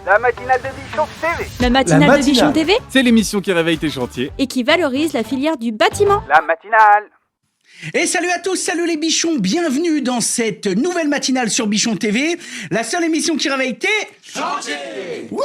La matinale de Bichon TV. La matinale de Bichon TV C'est l'émission qui réveille tes chantiers. et qui valorise la filière du bâtiment. La matinale. Et salut à tous, salut les bichons, bienvenue dans cette nouvelle matinale sur Bichon TV, la seule émission qui réveille tes chantiers. Wouh!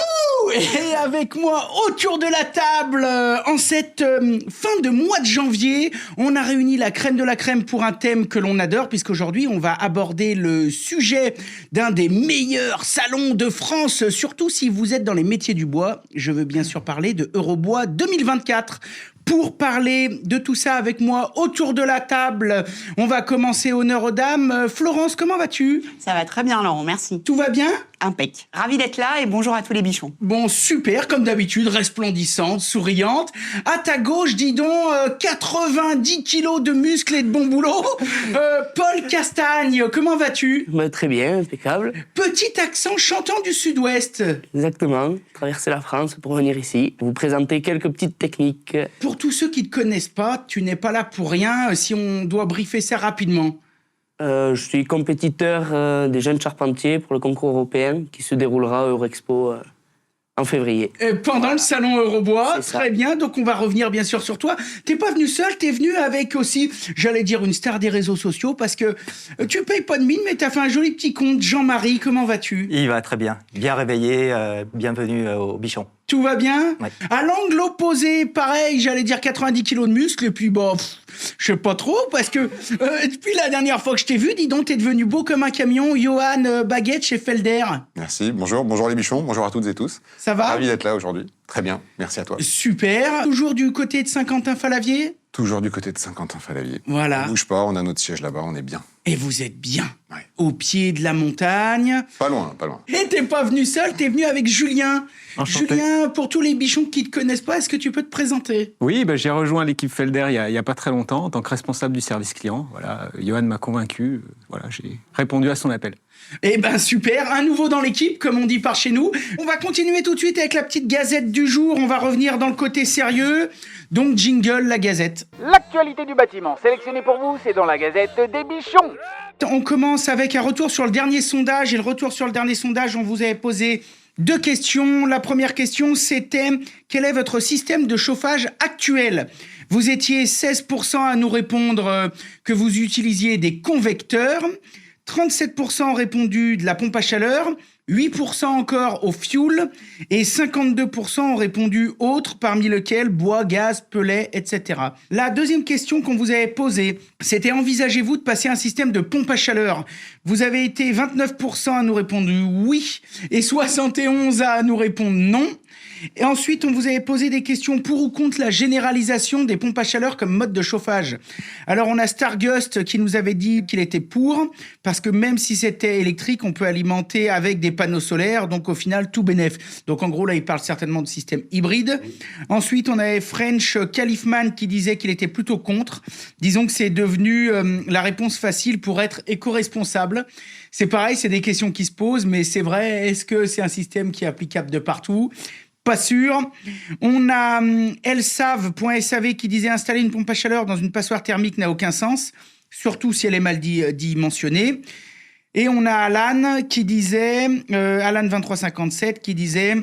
Et avec moi autour de la table, en cette fin de mois de janvier, on a réuni la crème de la crème pour un thème que l'on adore, puisqu'aujourd'hui on va aborder le sujet d'un des meilleurs salons de France, surtout si vous êtes dans les métiers du bois. Je veux bien sûr parler de Eurobois 2024. Pour parler de tout ça avec moi autour de la table, on va commencer honneur aux dames. Florence, comment vas-tu? Ça va très bien, Laurent, merci. Tout va bien? Impec. Ravi d'être là et bonjour à tous les bichons. Bon, super, comme d'habitude, resplendissante, souriante. À ta gauche, dis donc, 90 kilos de muscles et de bon boulot. Paul Castagne, comment vas-tu? Très bien, impeccable. Petit accent chantant du sud-ouest. Exactement. Traverser la France pour venir ici, vous présenter quelques petites techniques. Pour tous ceux qui ne te connaissent pas, tu n'es pas là pour rien, si on doit briefer ça rapidement. Je suis compétiteur des jeunes charpentiers pour le concours européen qui se déroulera à Eurexpo en février. Pendant le salon Eurobois, C'est ça. très bien, donc on va revenir bien sûr sur toi. T'es pas venu seul, t'es venu avec aussi, j'allais dire une star des réseaux sociaux, parce que tu payes pas de mine, mais t'as fait un joli petit compte. Jean-Marie, comment vas-tu? Il va très bien. Bien réveillé, bienvenue au Bichon. Tout va bien? Ouais. À l'angle opposé, pareil, j'allais dire 90 kilos de muscles, et puis bon, je sais pas trop, parce que depuis la dernière fois que je t'ai vu, dis donc, t'es devenu beau comme un camion. Johan Baguette chez Felder. Merci, bonjour les bichons, bonjour à toutes et tous. Ça va? Ravi d'être là aujourd'hui, très bien, merci à toi. Super. Toujours du côté de Saint-Quentin-Falavier? Toujours du côté de Saint-Quentin-Falavier. Voilà. On bouge pas, on a notre siège là-bas, on est bien. Et vous êtes bien, Ouais. au pied de la montagne. Pas loin, pas loin. Et t'es pas venu seul, t'es venu avec Julien. Enchanté. Julien, pour tous les bichons qui te connaissent pas, est-ce que tu peux te présenter? Oui, j'ai rejoint l'équipe Felder il y a pas très longtemps en tant que responsable du service client. Voilà, Johan m'a convaincu. Voilà, j'ai répondu à son appel. Eh ben super, un nouveau dans l'équipe, comme on dit par chez nous. On va continuer tout de suite avec la petite gazette du jour. On va revenir dans le côté sérieux. Donc jingle, la gazette. L'actualité du bâtiment sélectionnée pour vous, c'est dans la Gazette des Bichons. On commence avec un retour sur le dernier sondage. Et le retour sur le dernier sondage, on vous avait posé 2 questions. La première question, c'était quel est votre système de chauffage actuel? Vous étiez 16% à nous répondre que vous utilisiez des convecteurs. 37% ont répondu de la pompe à chaleur, 8% encore au fioul et 52% ont répondu autres, parmi lesquels bois, gaz, pellets, etc. La deuxième question qu'on vous avait posée, c'était envisagez-vous de passer à un système de pompe à chaleur? Vous avez été 29% à nous répondre oui et 71% à nous répondre non. Et ensuite, on vous avait posé des questions pour ou contre la généralisation des pompes à chaleur comme mode de chauffage. Alors, on a Stargust qui nous avait dit qu'il était pour, parce que même si c'était électrique, on peut alimenter avec des panneaux solaires, donc au final, tout bénef. Donc, en gros, là, il parle certainement de système hybride. Ensuite, on avait French Califman qui disait qu'il était plutôt contre. Disons que c'est devenu la réponse facile pour être éco-responsable. C'est pareil, c'est des questions qui se posent, mais c'est vrai, est-ce que c'est un système qui est applicable de partout ? Pas sûr. On a elsav.sav qui disait installer une pompe à chaleur dans une passoire thermique n'a aucun sens, surtout si elle est mal dimensionnée. Et on a Alan qui disait, Alan 2357 qui disait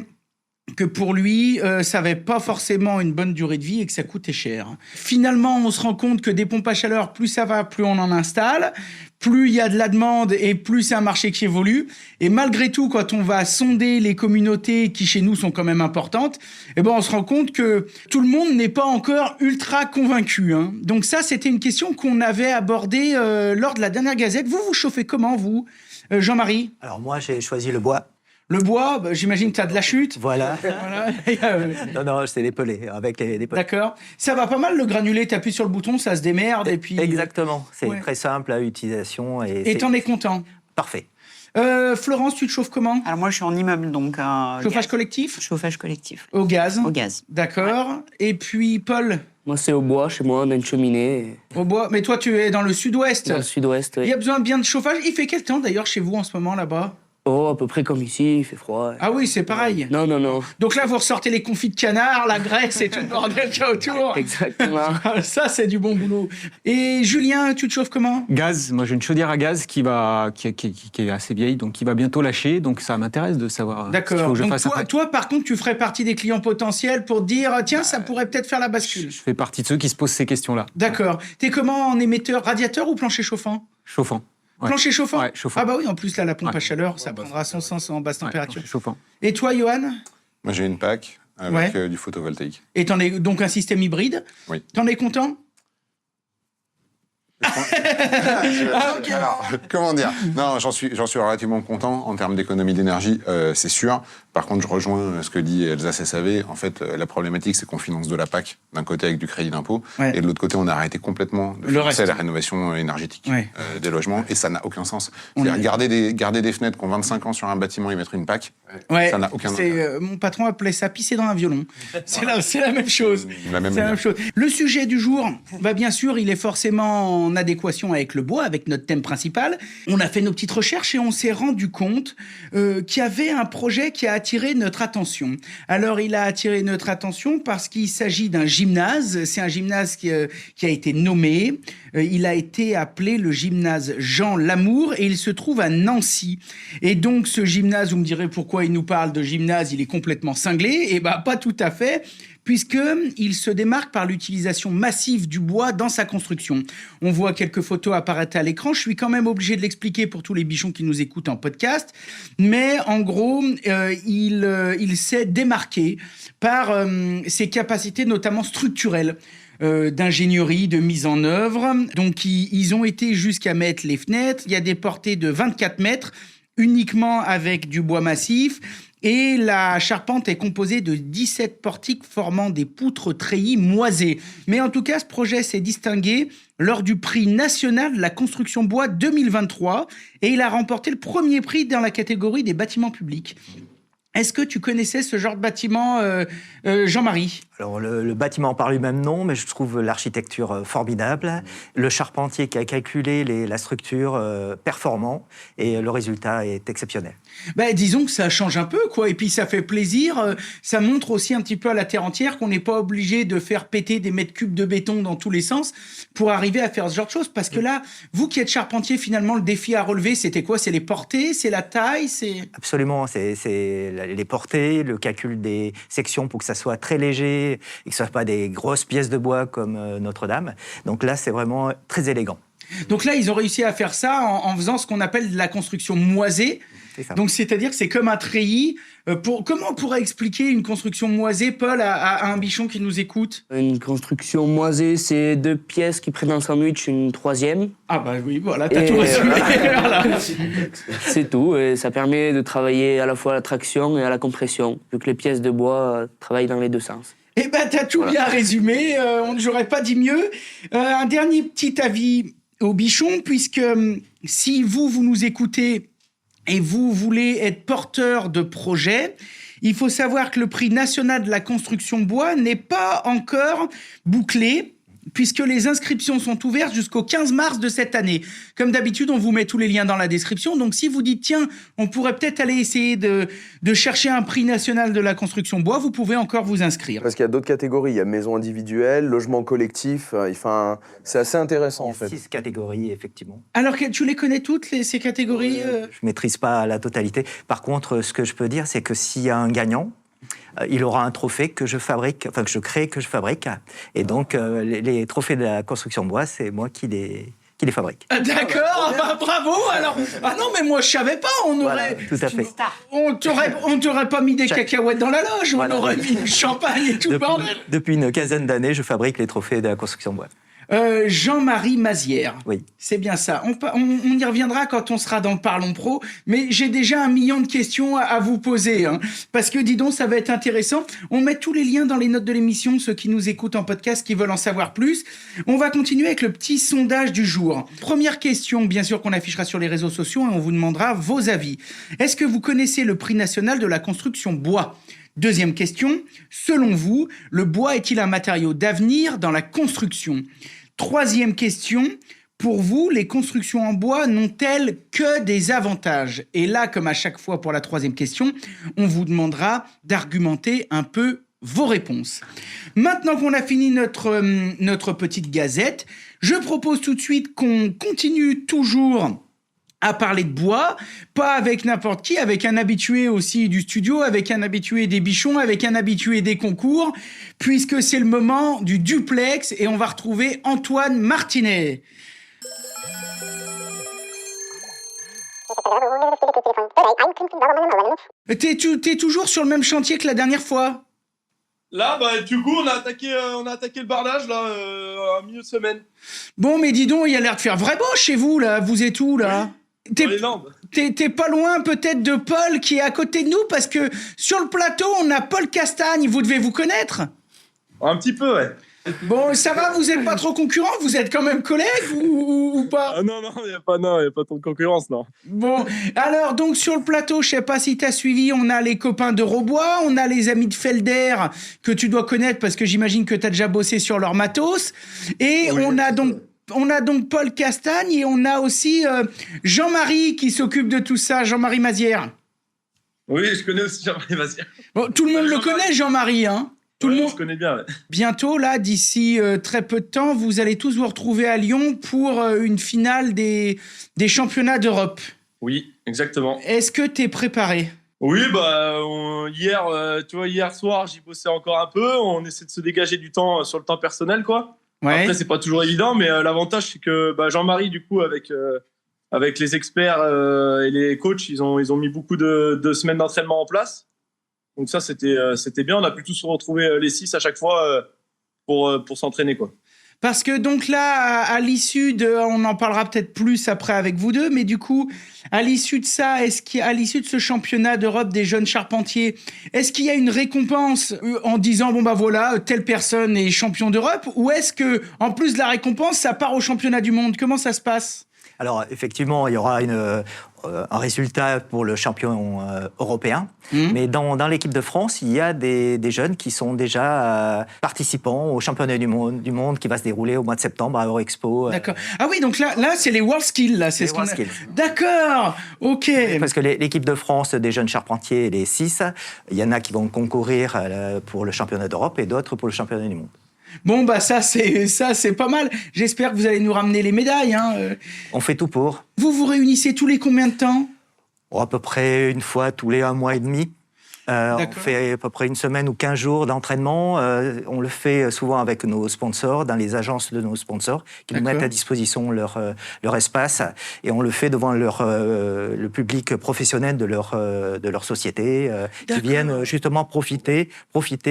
que pour lui, ça n'avait pas forcément une bonne durée de vie et que ça coûtait cher. Finalement, on se rend compte que des pompes à chaleur, plus ça va, plus on en installe, plus il y a de la demande et plus c'est un marché qui évolue. Et malgré tout, quand on va sonder les communautés qui, chez nous, sont quand même importantes, eh ben, on se rend compte que tout le monde n'est pas encore ultra convaincu, hein. Donc ça, c'était une question qu'on avait abordée lors de la dernière gazette. Vous chauffez comment, vous, Jean-Marie? Alors moi, j'ai choisi le bois. Le bois, j'imagine que tu as de la chute. Voilà. Voilà. Non, c'est les pelés, avec les pelés. D'accord. Ça va pas mal, le granulé, tu appuies sur le bouton, ça se démerde et puis... Exactement. C'est Ouais. très simple à utilisation. Et t'en es content. Parfait. Florence, tu te chauffes comment? Alors moi, je suis en immeuble, donc... Chauffage gaz. collectif? Chauffage collectif. Au gaz? Au gaz. D'accord. Et puis, Paul, Moi, c'est au bois, chez moi, on a une cheminée. au bois. Mais toi, tu es dans le sud-ouest. Dans le sud-ouest, Il oui. y a besoin bien de chauffage. Il fait quel temps, d'ailleurs, chez vous, en ce moment, là-bas? Oh, à peu près comme ici, il fait froid. Ah oui, c'est pareil. Non. Donc là, vous ressortez les confits de canard, la graisse et tout le bordel qu'il y a autour. Exactement. Ça, c'est du bon boulot. Et Julien, tu te chauffes comment? Gaz, moi j'ai une chaudière à gaz qui est assez vieille, donc qui va bientôt lâcher, donc ça m'intéresse de savoir ce qu'il faut D'accord. que je Donc fasse après. toi, par contre, tu ferais partie des clients potentiels pour dire, tiens, ça pourrait peut-être faire la bascule. Je fais partie de ceux qui se posent ces questions-là. D'accord. T'es comment en émetteur, radiateur ou plancher chauffant? Chauffant. Ouais. Plancher chauffant? Ouais, chauffant. Ah bah oui, en plus, là, la pompe Ouais. à chaleur, ça prendra son sens en basse température. Ouais, chauffant. Et toi, Johan? Moi, j'ai une PAC avec Ouais. du photovoltaïque. Et t'en es donc un système hybride? Oui. T'en es content? Comment dire? Non, j'en suis relativement content en termes d'économie d'énergie, c'est sûr. Par contre, je rejoins ce que dit Elsa SAV. En fait, la problématique, c'est qu'on finance de la PAC d'un côté avec du crédit d'impôt, Ouais. et de l'autre côté, on a arrêté complètement de Le financer reste. la rénovation énergétique Ouais. des logements, et ça n'a aucun sens. On C'est-à-dire, est- garder des fenêtres qui ont 25 ans sur un bâtiment et mettre une PAC, Ouais. ça n'a aucun C'est, intérêt. mon patron appelait ça pisser dans un violon. C'est la même chose. La même C'est la manière. même chose. Le sujet du jour, bah bien sûr, il est forcément en adéquation avec le bois, avec notre thème principal. On a fait nos petites recherches et on s'est rendu compte qu'il y avait un projet qui a attiré notre attention. Alors, il a attiré notre attention parce qu'il s'agit d'un gymnase. C'est un gymnase qui a été nommé. Il a été appelé le gymnase Jean Lamour et il se trouve à Nancy. Et donc, ce gymnase, vous me direz pourquoi il nous parle de gymnase, il est complètement cinglé. Eh ben, pas tout à fait, puisqu'il se démarque par l'utilisation massive du bois dans sa construction. On voit quelques photos apparaître à l'écran. Je suis quand même obligé de l'expliquer pour tous les bichons qui nous écoutent en podcast. Mais en gros, il s'est démarqué par ses capacités, notamment structurelles. D'ingénierie, de mise en œuvre. Donc, ils ont été jusqu'à mettre les fenêtres. Il y a des portées de 24 mètres, uniquement avec du bois massif. Et la charpente est composée de 17 portiques formant des poutres treillis moisées. Mais en tout cas, ce projet s'est distingué lors du prix national de la construction bois 2023 et il a remporté le premier prix dans la catégorie des bâtiments publics. Est-ce que tu connaissais ce genre de bâtiment, Jean-Marie? Alors, le bâtiment par lui-même, non, mais je trouve l'architecture formidable. Le charpentier qui a calculé la structure performant, et le résultat est exceptionnel. Ben, disons que ça change un peu, quoi. Et puis, ça fait plaisir. Ça montre aussi un petit peu à la terre entière qu'on n'est pas obligé de faire péter des mètres cubes de béton dans tous les sens pour arriver à faire ce genre de choses. Parce que là, vous qui êtes charpentier, finalement, le défi à relever, c'était quoi? C'est les portées, c'est la taille, c'est... Absolument, c'est les portées, le calcul des sections pour que ça soit très léger et que ce ne soit pas des grosses pièces de bois comme Notre-Dame. Donc là, c'est vraiment très élégant. Donc là, ils ont réussi à faire ça en faisant ce qu'on appelle de la construction moisée. C'est ça. Donc, c'est-à-dire que c'est comme un treillis. Comment on pourrait expliquer une construction moisée, Paul, à un bichon qui nous écoute? Une construction moisée, c'est 2 pièces qui prennent un sandwich, une troisième. Ah bah oui, voilà, t'as Et tout résumé. Voilà. C'est tout, et ça permet de travailler à la fois à la traction et à la compression, vu que les pièces de bois travaillent dans les deux sens. Eh ben, t'as tout bien résumé. J'aurais pas dit mieux. Un dernier petit avis aux bichons, puisque si vous nous écoutez et vous voulez être porteur de projet, il faut savoir que le prix national de la construction bois n'est pas encore bouclé, puisque les inscriptions sont ouvertes jusqu'au 15 mars de cette année. Comme d'habitude, on vous met tous les liens dans la description. Donc, si vous dites, tiens, on pourrait peut-être aller essayer de chercher un prix national de la construction bois, vous pouvez encore vous inscrire. Parce qu'il y a d'autres catégories. Il y a maison individuelle, logement collectif. Enfin, c'est assez intéressant, en Il y a fait. 6 catégories, effectivement. Alors, tu les connais toutes, ces catégories Je ne maîtrise pas la totalité. Par contre, ce que je peux dire, c'est que s'il y a un gagnant, il aura un trophée que je fabrique, enfin que je crée, que je fabrique. Et donc, les trophées de la construction bois, c'est moi qui les fabrique. Ah, d'accord, bah, bravo. Alors, ah non, mais moi je savais pas. On aurait, Tout à fait. on t'aurait pas mis des cacahuètes dans la loge. Voilà. On aurait mis du champagne et tout le bordel. Depuis une quinzaine d'années, je fabrique les trophées de la construction bois. Jean-Marie Mazière. Oui. C'est bien ça. On y reviendra quand on sera dans le Parlons Pro, mais j'ai déjà 1 million de questions à vous poser, hein, parce que dis donc, ça va être intéressant. On met tous les liens dans les notes de l'émission, ceux qui nous écoutent en podcast, qui veulent en savoir plus. On va continuer avec le petit sondage du jour. Première question, bien sûr, qu'on affichera sur les réseaux sociaux et on vous demandera vos avis. Est-ce que vous connaissez le prix national de la construction bois ? Deuxième question, selon vous, le bois est-il un matériau d'avenir dans la construction ? Troisième question, Pour vous, les constructions en bois n'ont-elles que des avantages? Et là, comme à chaque fois pour la troisième question, on vous demandera d'argumenter un peu vos réponses. Maintenant qu'on a fini notre petite gazette, je propose tout de suite qu'on continue toujours à parler de bois, pas avec n'importe qui, avec un habitué aussi du studio, avec un habitué des bichons, avec un habitué des concours, puisque c'est le moment du duplex et on va retrouver Antoine Martinet. T'es toujours sur le même chantier que la dernière fois? Là, du coup, on a attaqué le bardage, là, en milieu de semaine. Bon, mais dis donc, il y a l'air de faire vrai beau chez vous, là. Vous êtes où, là? Dans les Landes. T'es pas loin, peut-être, de Paul, qui est à côté de nous, parce que sur le plateau, on a Paul Castagne. Vous devez vous connaître? Un petit peu, ouais. Bon, ça va, vous êtes pas trop concurrents? Vous êtes quand même collègues ou pas? Ah non, il n'y a pas trop de concurrence, non. Bon, alors, donc, sur le plateau, je sais pas si t'as suivi, on a les copains de Robois, on a les amis de Felder, que tu dois connaître, parce que j'imagine que t'as déjà bossé sur leur matos, et oui, on a donc Paul Castagne, et on a aussi Jean-Marie qui s'occupe de tout ça, Jean-Marie Mazière. Oui, je connais aussi Jean-Marie Mazière. Bon, tout le monde le connaît, Jean-Marie, hein? Tout le monde se connaît bien. Ouais. Bientôt, là, d'ici très peu de temps, vous allez tous vous retrouver à Lyon pour une finale des championnats d'Europe. Oui, exactement. Est-ce que t'es préparé? Oui, hier soir, j'y bossais encore un peu. On essaie de se dégager du temps sur le temps personnel, quoi. Ouais. Après, c'est pas toujours évident, mais l'avantage, c'est que Jean-Marie, du coup, avec les experts et les coachs, ils ont mis beaucoup de semaines d'entraînement en place. Donc ça, c'était bien. On a pu tous se retrouver les 6 à chaque fois pour s'entraîner, quoi. Parce que donc là, à l'issue on en parlera peut-être plus après avec vous deux, mais du coup, à l'issue de ça, à l'issue de ce championnat d'Europe des jeunes charpentiers, est-ce qu'il y a une récompense en disant, voilà, telle personne est champion d'Europe, ou est-ce que, en plus de la récompense, ça part au championnat du monde? Comment ça se passe? Alors, effectivement, il y aura un résultat pour le champion européen. Mais dans l'équipe de France, il y a des jeunes qui sont déjà participants au championnat du monde qui va se dérouler au mois de septembre à Eurexpo. D'accord. Ah oui, donc là c'est les World Skills. Là, c'est World Skills. D'accord, ok. Parce que l'équipe de France des jeunes charpentiers, les 6, il y en a qui vont concourir pour le championnat d'Europe et d'autres pour le championnat du monde. Bon, ça c'est pas mal. J'espère que vous allez nous ramener les médailles. Hein. On fait tout pour. Vous vous réunissez tous les combien de temps? À peu près une fois tous les 1 mois et demi. On fait à peu près une semaine ou 15 jours d'entraînement. On le fait souvent avec nos sponsors, dans les agences de nos sponsors, qui nous mettent à disposition leur espace. Et on le fait devant le public professionnel de leur société, qui viennent justement profiter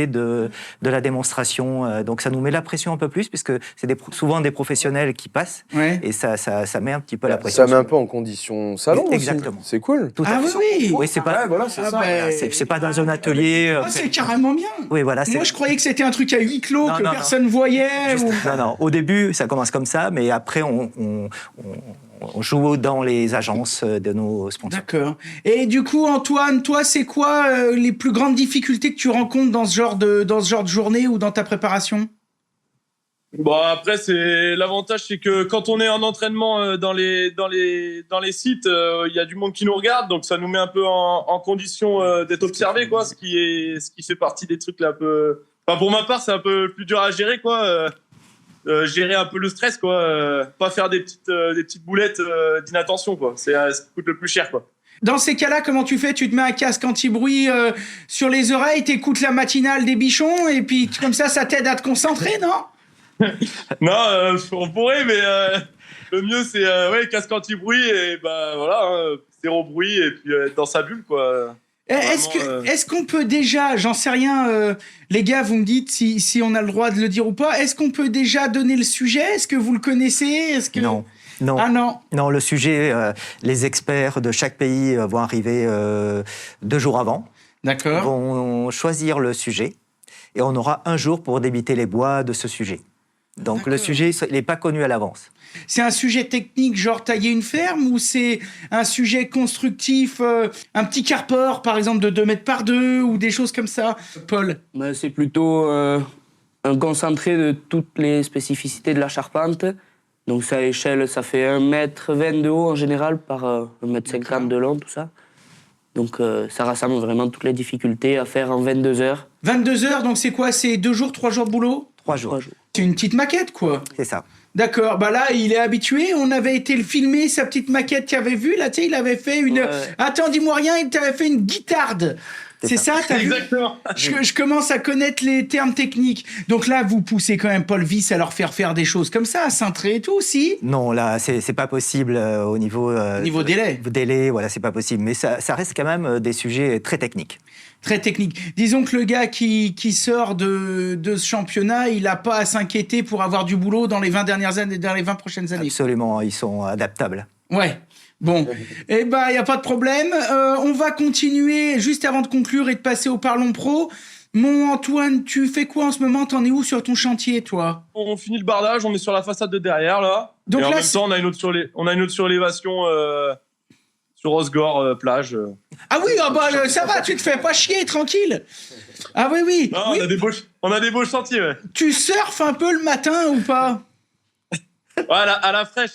de la démonstration. Donc ça nous met la pression un peu plus, puisque c'est souvent des professionnels qui passent. Ouais. Et ça met un petit peu la pression. Ça met un peu en condition salon. Exactement. C'est cool. Tout à fait. Oui. Oui, c'est pas... voilà, c'est ça. C'est pas dans un atelier. C'est carrément bien. Oui, voilà. Moi, je croyais que c'était un truc à huis clos, que personne voyait. Non. Au début, ça commence comme ça, mais après, on joue dans les agences de nos sponsors. D'accord. Et du coup, Antoine, toi, c'est quoi les plus grandes difficultés que tu rencontres dans ce genre de journée ou dans ta préparation? Après, l'avantage, c'est que quand on est en entraînement dans les sites, il y a du monde qui nous regarde, donc ça nous met un peu en condition d'être observé, quoi, ce qui fait partie des trucs là un peu. Enfin, pour ma part, c'est un peu plus dur à gérer, quoi. Gérer un peu le stress, quoi. Pas faire des petites boulettes d'inattention, quoi. C'est ce qui coûte le plus cher, quoi. Dans ces cas-là, comment tu fais? Tu te mets un casque anti-bruit sur les oreilles, t'écoutes la matinale des bichons, et puis comme ça t'aide à te concentrer, non? Non, on pourrait, mais le mieux c'est casque anti-bruit et zéro bruit et puis être dans sa bulle, quoi. Est-ce qu'on peut déjà, j'en sais rien, les gars, vous me dites si on a le droit de le dire ou pas, est-ce qu'on peut déjà donner le sujet? Est-ce que vous le connaissez? Non. Ah non. Non, le sujet, les experts de chaque pays vont arriver 2 jours avant. D'accord. Vont choisir le sujet et on aura 1 jour pour débiter les bois de ce sujet. Donc le sujet, il n'est pas connu à l'avance. C'est un sujet technique, genre tailler une ferme, ou c'est un sujet constructif, un petit carport, par exemple, de 2 mètres par 2, ou des choses comme ça, Paul? C'est plutôt un concentré de toutes les spécificités de la charpente Donc ça, à l'échelle, ça fait 1,20 m de haut en général par 1,50 m de long, tout ça. Donc ça rassemble vraiment toutes les difficultés à faire en 22 heures. 22 heures, donc c'est quoi? C'est 2 jours, 3 jours de boulot? 3 jours. C'est une petite maquette, quoi. C'est ça. D'accord, bah là, il est habitué. On avait été le filmer, sa petite maquette qu'il avait vue. Là, tu sais, il avait fait une... Ouais. Attends, dis-moi rien, il t'avait fait une guitare. C'est ça, t'as vu? Exactement. Je commence à connaître les termes techniques. Donc là, vous poussez quand même Paul Viss à leur faire des choses comme ça, à cintrer et tout, si? Non, là, c'est pas possible au niveau... Niveau délai. Délai, voilà, c'est pas possible. Mais ça reste quand même des sujets très techniques. Très technique. Disons que le gars qui sort de ce championnat, il n'a pas à s'inquiéter pour avoir du boulot dans les 20 dernières années, dans les 20 prochaines années. Absolument, ils sont adaptables. Ouais. Bon, eh ben, il n'y a pas de problème. On va continuer juste avant de conclure et de passer au Parlons Pro. Mon Antoine, tu fais quoi en ce moment? T'en es où sur ton chantier, toi? On finit le bardage, on est sur la façade de derrière, là. Donc et en là, même temps, on a une autre surélévation sur Osgore, plage. Ah oui, ça va, tu te fais pas chier, tranquille. Ah oui, oui. Non, oui. On a des beaux chantiers, ouais. Tu surfes un peu le matin ou pas? Ouais, à la fraîche.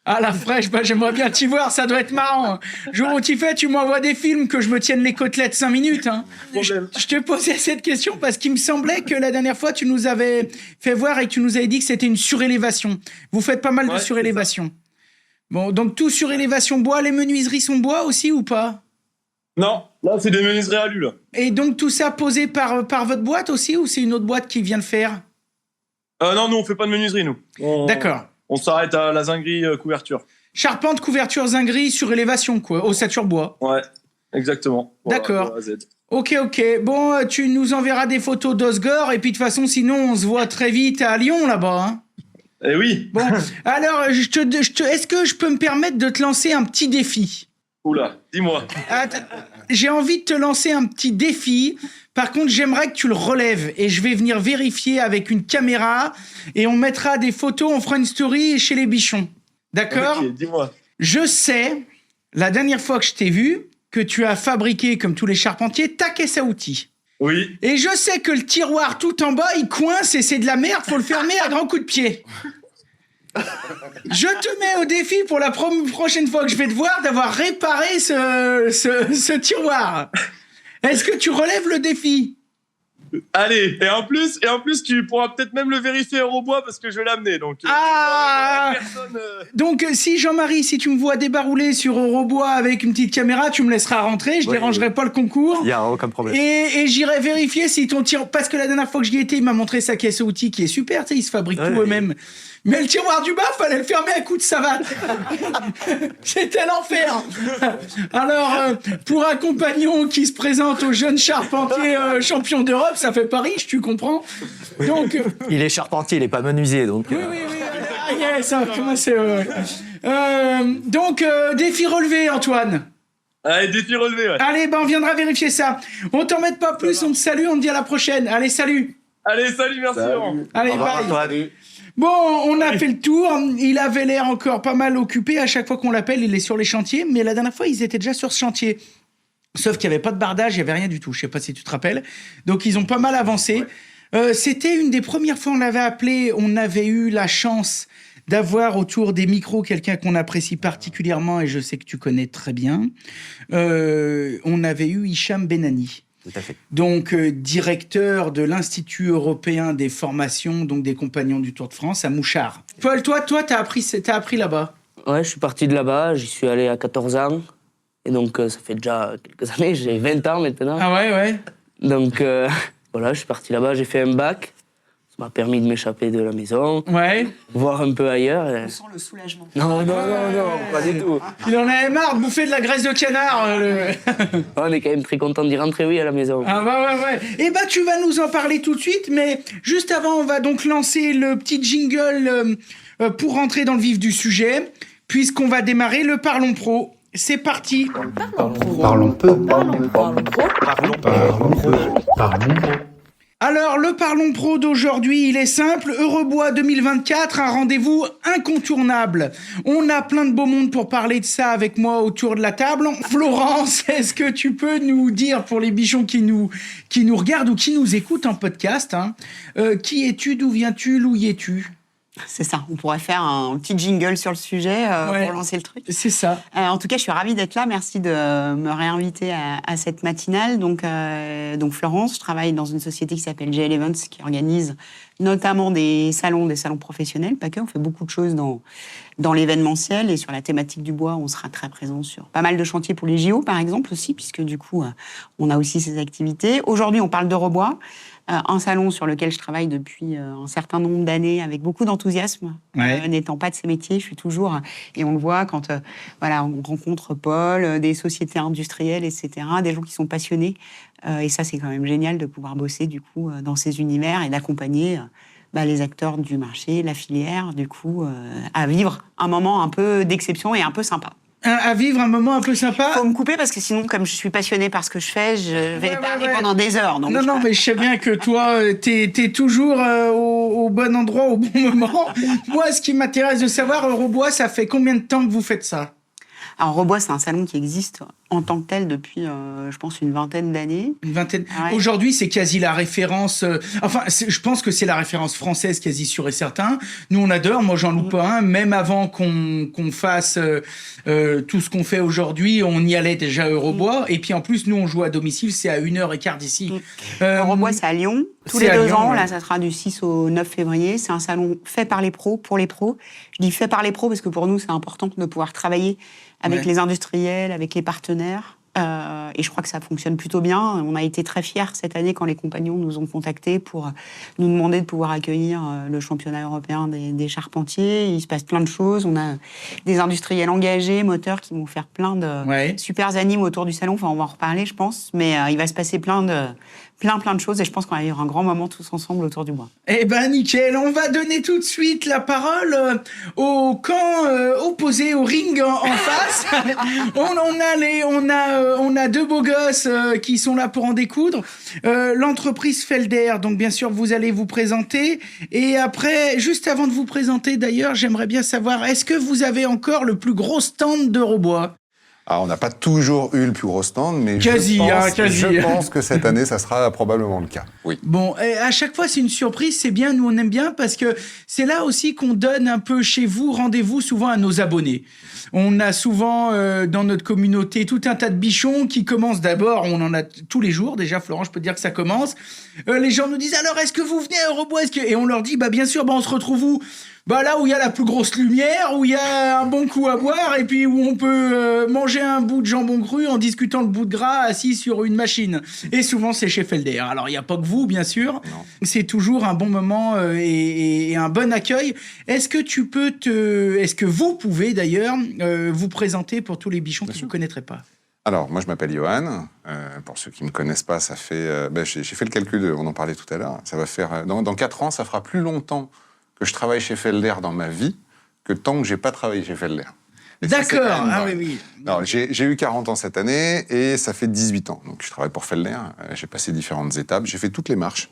Ah, la fraîche, bah, j'aimerais bien t'y voir, ça doit être marrant. Jour où t'y fais, tu m'envoies des films que je me tienne les côtelettes 5 minutes. Hein. Je te posais cette question parce qu'il me semblait que la dernière fois, tu nous avais fait voir et que tu nous avais dit que c'était une surélévation. Vous faites pas mal de surélévation. Bon, donc tout surélévation bois, les menuiseries sont bois aussi ou pas? Non, là, c'est des menuiseries alu, là. Et donc tout ça posé par votre boîte aussi ou c'est une autre boîte qui vient le faire? Non, nous, on fait pas de menuiserie, nous. D'accord. On s'arrête à la zinguerie couverture. Charpente, couverture, zinguerie, surélévation, quoi. Ossature bois. Ouais, exactement. Voilà, d'accord. de A à Z. Ok. Bon, tu nous enverras des photos d'Osgore et puis de toute façon, sinon, on se voit très vite à Lyon, là-bas. Hein. Eh oui. Bon, alors, est-ce que je peux me permettre de te lancer un petit défi? Oula, dis-moi. J'ai envie de te lancer un petit défi. Par contre, j'aimerais que tu le relèves et je vais venir vérifier avec une caméra et on mettra des photos, on fera une story chez les bichons. D'accord? Ok, dis-moi. Je sais, la dernière fois que je t'ai vu, que tu as fabriqué, comme tous les charpentiers, ta caisse à outils. Oui. Et je sais que le tiroir tout en bas, il coince et c'est de la merde, faut le fermer à grands coups de pied. Je te mets au défi pour la prochaine fois que je vais te voir d'avoir réparé ce tiroir. Est-ce que tu relèves le défi? Allez, et en plus, tu pourras peut-être même le vérifier au bois parce que je l'ai amené. Donc, donc, si Jean-Marie, si tu me vois débarouler sur Eurobois avec une petite caméra, tu me laisseras rentrer, je dérangerai pas le concours. Il n'y a aucun problème. Et j'irai vérifier si ton tiroir... Parce que la dernière fois que j'y étais, il m'a montré sa caisse à outils qui est super, tu sais, ils se fabriquent tout eux-mêmes. Mais le tiroir du bas, fallait le fermer à coups de savate. C'était l'enfer. Alors, pour un compagnon qui se présente aux jeunes charpentiers champions d'Europe, ça fait pas riche, tu comprends? Donc, il est charpentier, il est pas menuisier, donc... Oui. Ça va commencer. Donc, défi relevé, Antoine. Allez, défi relevé, ouais. Allez, on viendra vérifier ça. On t'embête pas plus, on te salue, on te dit à la prochaine. Allez, salut. Allez, salut, merci. Allez, bye. Bon, on a fait le tour. Il avait l'air encore pas mal occupé. À chaque fois qu'on l'appelle, il est sur les chantiers. Mais la dernière fois, ils étaient déjà sur ce chantier. Sauf qu'il n'y avait pas de bardage, il n'y avait rien du tout. Je sais pas si tu te rappelles. Donc, ils ont pas mal avancé. C'était une des premières fois on l'avait appelé. On avait eu la chance d'avoir autour des micros quelqu'un qu'on apprécie particulièrement et je sais que tu connais très bien. On avait eu Hicham Benani. Tout à fait. Donc, directeur de l'Institut européen des formations, donc des compagnons du Tour de France, à Mouchard. Paul, toi, t'as appris là-bas? Ouais, je suis parti de là-bas, j'y suis allé à 14 ans. Et donc, ça fait déjà quelques années, j'ai 20 ans maintenant. Ah ouais. Donc, voilà, je suis parti là-bas, j'ai fait un bac. Ça m'a permis de m'échapper de la maison. Ouais. Voir un peu ailleurs. On sent le soulagement. Non, pas du tout. Il en avait marre de bouffer de la graisse de canard. On est quand même très content d'y rentrer, oui, à la maison. Ah ouais. Eh ben, tu vas nous en parler tout de suite, mais juste avant, on va donc lancer le petit jingle pour rentrer dans le vif du sujet, puisqu'on va démarrer le Parlons Pro. C'est parti. Parlons peu. Alors, le Parlons Pro d'aujourd'hui, il est simple. Eurobois 2024, un rendez-vous incontournable. On a plein de beau monde pour parler de ça avec moi autour de la table. Florence, est-ce que tu peux nous dire, pour les bichons qui nous regardent ou qui nous écoutent en podcast, qui es-tu, d'où viens-tu, où y es-tu? C'est ça, on pourrait faire un petit jingle sur le sujet pour lancer le truc. C'est ça. En tout cas, je suis ravie d'être là. Merci de me réinviter à cette matinale. Donc Florence, je travaille dans une société qui s'appelle GL Events, qui organise notamment des salons professionnels, pas que. On fait beaucoup de choses dans l'événementiel et sur la thématique du bois. On sera très présent sur pas mal de chantiers pour les JO, par exemple, aussi, puisque du coup, on a aussi ces activités. Aujourd'hui, on parle d'Eurobois. Un salon sur lequel je travaille depuis un certain nombre d'années avec beaucoup d'enthousiasme. N'étant pas de ces métiers, je suis toujours... Et on le voit quand on rencontre Paul, des sociétés industrielles, etc., des gens qui sont passionnés. Et ça, c'est quand même génial de pouvoir bosser, du coup, dans ces univers et d'accompagner les acteurs du marché, la filière, du coup, à vivre un moment un peu d'exception et un peu sympa. À vivre un moment un peu sympa. Faut me couper parce que sinon, comme je suis passionnée par ce que je fais, je vais parler pendant des heures. Donc... Non, mais je sais bien que toi, t'es toujours au bon endroit, au bon moment. Moi, ce qui m'intéresse de savoir, Eurobois, ça fait combien de temps que vous faites ça ? Alors, Eurobois, c'est un salon qui existe en tant que tel depuis, je pense, une vingtaine d'années. Une vingtaine. Ouais. Aujourd'hui, c'est quasi la référence. Je pense que c'est la référence française, quasi sûr et certain. Nous, on adore. Moi, j'en loupe pas un. Même avant qu'on fasse tout ce qu'on fait aujourd'hui, on y allait déjà à Eurobois. Et puis, en plus, nous, on joue à domicile. C'est à 1h15 d'ici. Eurobois, c'est à Lyon. Tous les 2 ans. Là, ça sera du 6 au 9 février. C'est un salon fait par les pros, pour les pros. Je dis fait par les pros parce que pour nous, c'est important de pouvoir travailler avec les industriels, avec les partenaires. Et je crois que ça fonctionne plutôt bien. On a été très fiers cette année quand les compagnons nous ont contactés pour nous demander de pouvoir accueillir le championnat européen des charpentiers. Il se passe plein de choses. On a des industriels engagés, moteurs, qui vont faire plein de super animes autour du salon. Enfin, on va en reparler, je pense. Mais il va se passer plein de choses et je pense qu'on va vivre un grand moment tous ensemble autour du bois. Eh ben, nickel. On va donner tout de suite la parole au camp opposé, au ring en face. On a 2 beaux gosses qui sont là pour en découdre. L'entreprise Felder, donc bien sûr, vous allez vous présenter. Et après, juste avant de vous présenter, d'ailleurs, j'aimerais bien savoir, est-ce que vous avez encore le plus gros stand d'Eurobois ? Alors, on n'a pas toujours eu le plus gros stand, mais je pense que cette année, ça sera probablement le cas. Oui. Bon, à chaque fois, c'est une surprise, c'est bien, nous on aime bien, parce que c'est là aussi qu'on donne un peu chez vous, rendez-vous souvent à nos abonnés. On a souvent dans notre communauté tout un tas de bichons qui commencent d'abord, on en a tous les jours, déjà Florent, je peux te dire que ça commence. Les gens nous disent, alors est-ce que vous venez à Eurobois ? Et on leur dit, bien sûr, on se retrouve où ? Là où il y a la plus grosse lumière, où il y a un bon coup à boire et puis où on peut manger un bout de jambon cru en discutant le bout de gras assis sur une machine. Et souvent, c'est chez Felder. Alors, il n'y a pas que vous, bien sûr. Non. C'est toujours un bon moment et un bon accueil. Est-ce que vous pouvez d'ailleurs vous présenter pour tous les bichons qui ne vous connaîtraient pas ? Alors, moi, je m'appelle Johan. Pour ceux qui ne me connaissent pas, ça fait... j'ai fait le calcul, on en parlait tout à l'heure. Ça va faire... Dans 4 ans, ça fera plus longtemps que je travaille chez Felder dans ma vie que tant que j'ai pas travaillé chez Felder. Et d'accord, ça, oui. Alors, j'ai eu 40 ans cette année et ça fait 18 ans. Donc, je travaille pour Felder. J'ai passé différentes étapes. J'ai fait toutes les marches.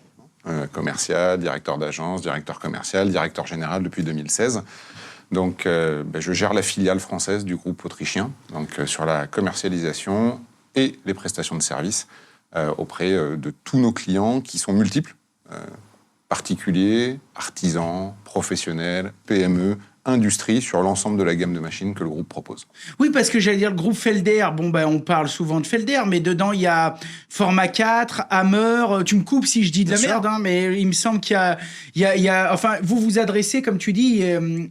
Commercial, directeur d'agence, directeur commercial, directeur général depuis 2016. Donc, je gère la filiale française du groupe autrichien, donc sur la commercialisation et les prestations de services auprès de tous nos clients qui sont multiples. Particuliers, artisans, professionnels, PME, industrie, sur l'ensemble de la gamme de machines que le groupe propose. Oui, parce que j'allais dire, le groupe Felder, on parle souvent de Felder, mais dedans, il y a Format 4, Hammer, tu me coupes si je dis de la merde, mais il me semble qu'il y a enfin, vous vous adressez, comme tu dis,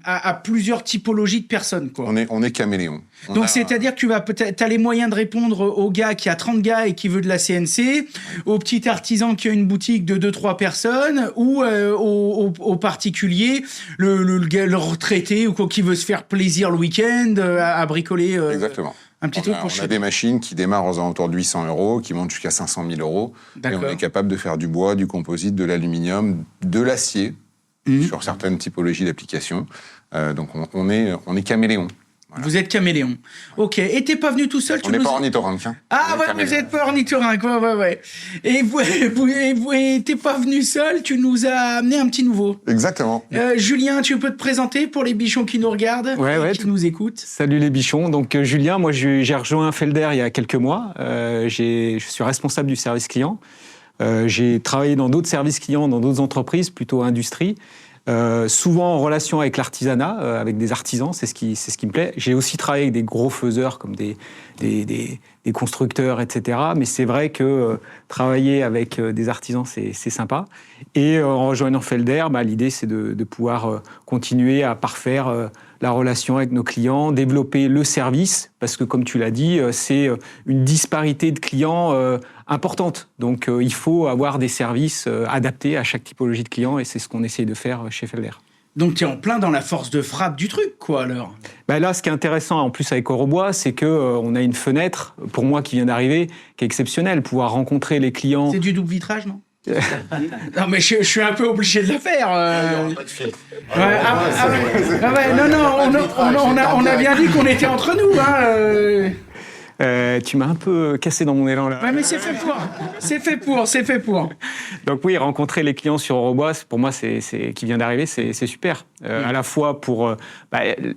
à plusieurs typologies de personnes, quoi. On est caméléon. Donc, c'est-à-dire que t'as les moyens de répondre au gars qui a 30 gars et qui veut de la CNC, au petit artisan qui a une boutique de 2-3 personnes, ou au particulier, le retraité ou quoi, qui veut se faire plaisir le week-end, à bricoler. Exactement. Un petit truc pour on a des machines qui démarrent aux alentours de 800 €, qui montent jusqu'à 500 000 €. D'accord. Et on est capable de faire du bois, du composite, de l'aluminium, de l'acier, sur certaines typologies d'applications. Donc on est caméléon. Voilà. Vous êtes caméléon. Ok. Et t'es pas venu tout seul? On n'est pas ornithorynque. Hein. Ah ouais, vous êtes pas ornithorynque. Ouais. Et t'es pas venu seul, tu nous as amené un petit nouveau. Exactement. Julien, tu peux te présenter pour les bichons qui nous regardent, qui nous écoutent? Salut les bichons. Donc Julien, moi j'ai rejoint Felder il y a quelques mois. Je suis responsable du service client. J'ai travaillé dans d'autres services clients, dans d'autres entreprises, plutôt industrie. souvent en relation avec l'artisanat, avec des artisans, c'est ce qui me plaît. J'ai aussi travaillé avec des gros faiseurs comme des constructeurs, etc. Mais c'est vrai que travailler avec des artisans, c'est sympa. Et en rejoignant Felder, l'idée, c'est de pouvoir continuer à parfaire la relation avec nos clients, développer le service, parce que comme tu l'as dit, c'est une disparité de clients importante. Donc il faut avoir des services adaptés à chaque typologie de client, et c'est ce qu'on essaye de faire chez Felder. Donc tu es en plein dans la force de frappe du truc, quoi, alors. Là, ce qui est intéressant, en plus avec Eurobois, c'est qu'on a une fenêtre, pour moi qui viens d'arriver, qui est exceptionnelle, pouvoir rencontrer les clients. C'est du double vitrage, non? Non, mais je suis un peu obligé de le faire. On a bien dit qu'on était entre nous. Tu m'as un peu cassé dans mon élan là. Ouais, mais c'est fait pour. Donc oui, rencontrer les clients sur Eurobois, pour moi, qui vient d'arriver, c'est super. À la fois pour,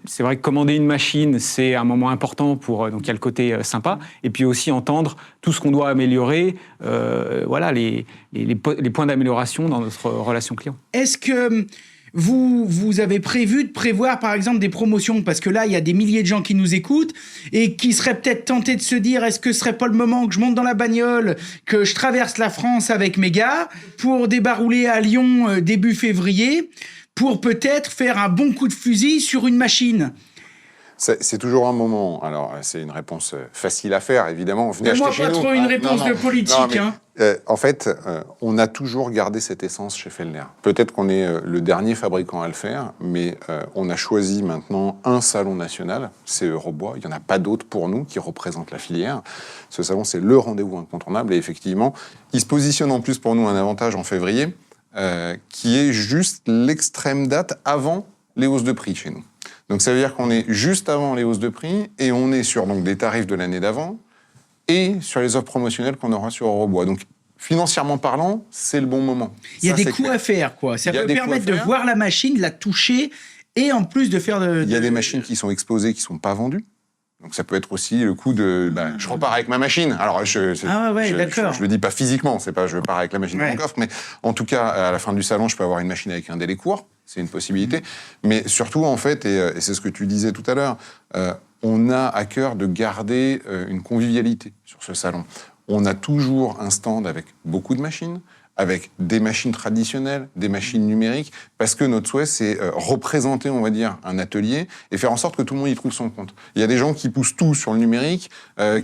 c'est vrai que commander une machine, c'est un moment important donc il y a le côté sympa, et puis aussi entendre tout ce qu'on doit améliorer, les points d'amélioration dans notre relation client. Est-ce que vous avez prévu de prévoir, par exemple, des promotions? Parce que là, il y a des milliers de gens qui nous écoutent et qui seraient peut-être tentés de se dire, est-ce que ce serait pas le moment que je monte dans la bagnole, que je traverse la France avec mes gars pour débarrouler à Lyon début février, pour peut-être faire un bon coup de fusil sur une machine? C'est toujours un moment. Alors, c'est une réponse facile à faire, évidemment. Venez acheter chez nous. Moi, pas trop une réponse de politique. En fait, on a toujours gardé cette essence chez Felder. Peut-être qu'on est le dernier fabricant à le faire, mais on a choisi maintenant un salon national, c'est Eurobois. Il n'y en a pas d'autres pour nous qui représentent la filière. Ce salon, c'est le rendez-vous incontournable. Et effectivement, il se positionne en plus pour nous un avantage en février, qui est juste l'extrême date avant les hausses de prix chez nous. Donc ça veut dire qu'on est juste avant les hausses de prix et on est sur des tarifs de l'année d'avant et sur les offres promotionnelles qu'on aura sur Eurobois. Donc financièrement parlant, c'est le bon moment. Il y a des coups à faire, quoi. Ça peut permettre de voir la machine, de la toucher et en plus de faire de... Il y a des machines qui sont exposées, qui ne sont pas vendues. Donc ça peut être aussi le coup de... je repars avec ma machine. Alors je le dis pas physiquement, c'est pas je pars avec la machine dans mon coffre, mais en tout cas, à la fin du salon, je peux avoir une machine avec un délai court. C'est une possibilité. Mais surtout, en fait, et c'est ce que tu disais tout à l'heure, on a à cœur de garder une convivialité sur ce salon. On a toujours un stand avec beaucoup de machines, avec des machines traditionnelles, des machines numériques, parce que notre souhait, c'est représenter, on va dire, un atelier et faire en sorte que tout le monde y trouve son compte. Il y a des gens qui poussent tout sur le numérique,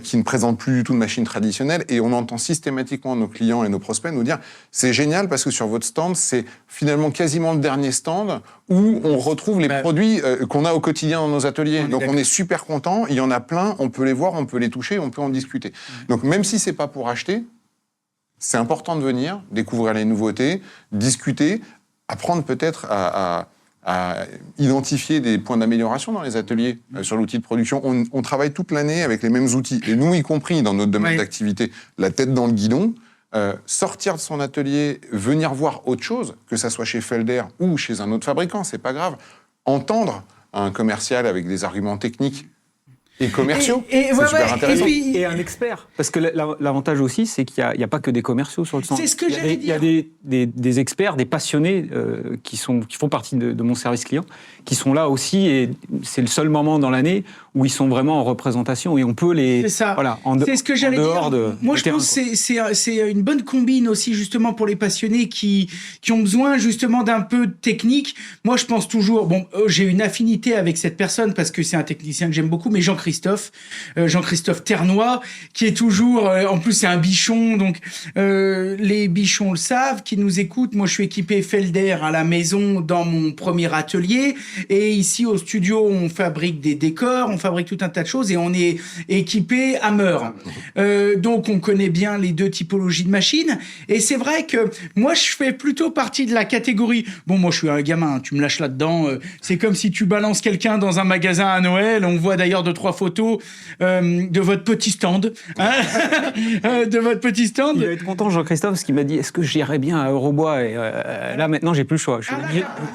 qui ne présentent plus du tout de machines traditionnelles, et on entend systématiquement nos clients et nos prospects nous dire « c'est génial parce que sur votre stand, c'est finalement quasiment le dernier stand où on retrouve les produits qu'on a au quotidien dans nos ateliers. Donc on est super contents, il y en a plein, on peut les voir, on peut les toucher, on peut en discuter. Donc même si c'est pas pour acheter, c'est important de venir, découvrir les nouveautés, discuter, apprendre peut-être à identifier des points d'amélioration dans les ateliers sur l'outil de production. On travaille toute l'année avec les mêmes outils, et nous y compris dans notre domaine d'activité, la tête dans le guidon, sortir de son atelier, venir voir autre chose, que ça soit chez Felder ou chez un autre fabricant, c'est pas grave, entendre un commercial avec des arguments techniques et commerciaux, c'est super intéressant. Et un expert. Parce que l'avantage aussi, c'est qu'il n'y a pas que des commerciaux sur le stand. C'est ce que j'allais dire. Il y a des experts, des passionnés qui font partie de mon service client, qui sont là aussi, et c'est le seul moment dans l'année où ils sont vraiment en représentation, et on peut les... C'est ça. Voilà, c'est ce que j'allais dire. Moi, je pense que c'est une bonne combine aussi, justement, pour les passionnés qui ont besoin, justement, d'un peu de technique. Moi, je pense toujours... j'ai une affinité avec cette personne parce que c'est un technicien que j'aime beaucoup, mais Jean-Christophe Ternois, qui est toujours... en plus, c'est un bichon, donc les bichons le savent, qui nous écoutent. Moi, je suis équipé Felder à la maison dans mon premier atelier, et ici, au studio, on fabrique des décors, on fabrique tout un tas de choses, et on est équipé Hammer. Donc, on connaît bien les deux typologies de machines, et c'est vrai que moi, je fais plutôt partie de la catégorie... moi, je suis un gamin, tu me lâches là-dedans. C'est comme si tu balances quelqu'un dans un magasin à Noël. On voit d'ailleurs 2-3 photos de votre petit stand. De votre petit stand. Il va être content, Jean-Christophe, parce qu'il m'a dit, est-ce que j'irais bien à Eurobois? Et là, maintenant, j'ai plus le choix.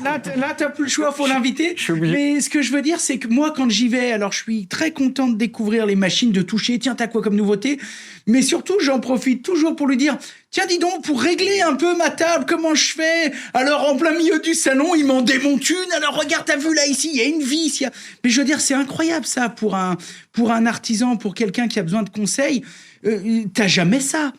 Là, t'as plus le choix, faut l'inviter. Mais ce que je veux dire, c'est que moi, quand j'y vais, alors je suis très content de découvrir les machines, de toucher. Tiens, t'as quoi comme nouveauté? Mais surtout, j'en profite toujours pour lui dire, tiens, dis donc, pour régler un peu ma table, comment je fais? Alors, en plein milieu du salon, il m'en démonte une. Alors, regarde, t'as vu là, ici, il y a une vis. Mais je veux dire, c'est incroyable, ça, pour un artisan, pour quelqu'un qui a besoin de conseils. T'as jamais ça.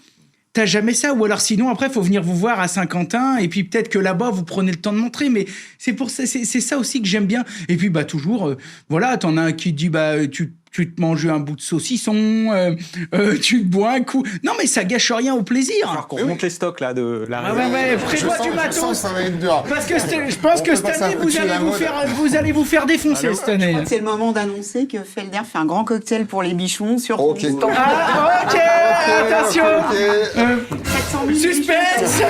T'as jamais ça, ou alors sinon après faut venir vous voir à Saint-Quentin et puis peut-être que là-bas vous prenez le temps de montrer, mais c'est pour ça, c'est ça aussi que j'aime bien. Et puis bah toujours, voilà, t'en as un qui dit bah tu te manges un bout de saucisson, tu te bois un coup. Non mais ça gâche rien au plaisir. Alors qu'on remonte les stocks là de la. Ouais, prévois du matos. Ça va être dur. Parce que je pense que cette année vous allez vous faire défoncer cette année. C'est le moment d'annoncer que Felder fait un grand cocktail pour les bichons sur Ok. son stand. Ah, ok, attention. 700 000 Suspense.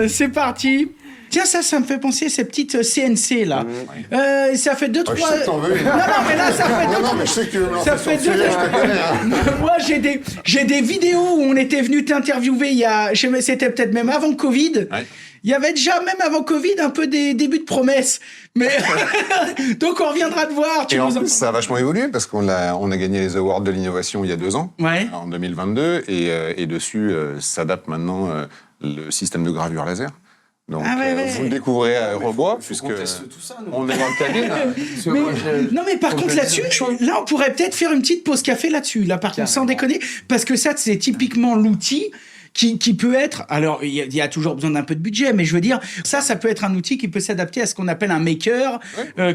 C'est parti. Tiens, ça me fait penser à ces petites CNC, là. Ça fait 2-3... Je sais que t'en veux. Non, mais là, ça fait... Non, mais je sais que tu veux me lancer Ça sur fait le sujet, je te connais. Hein. Moi, j'ai des vidéos où on était venu t'interviewer c'était peut-être même avant Covid. Ouais. Il y avait déjà, même avant Covid, un peu des débuts de promesses. Mais donc, on reviendra te voir. Et en plus, ça a vachement évolué parce qu'on a gagné les Awards de l'innovation il y a 2 ans, en 2022, et dessus s'adapte maintenant le système de gravure laser. Donc, vous le découvrez à Eurobois, puisque on est dans le cabine. Non, mais par contre, là-dessus, on pourrait peut-être faire une petite pause café là-dessus, là, par contre, sans déconner, parce que ça, c'est typiquement l'outil qui peut être... Alors, il y a toujours besoin d'un peu de budget, mais je veux dire, ça peut être un outil qui peut s'adapter à ce qu'on appelle un maker,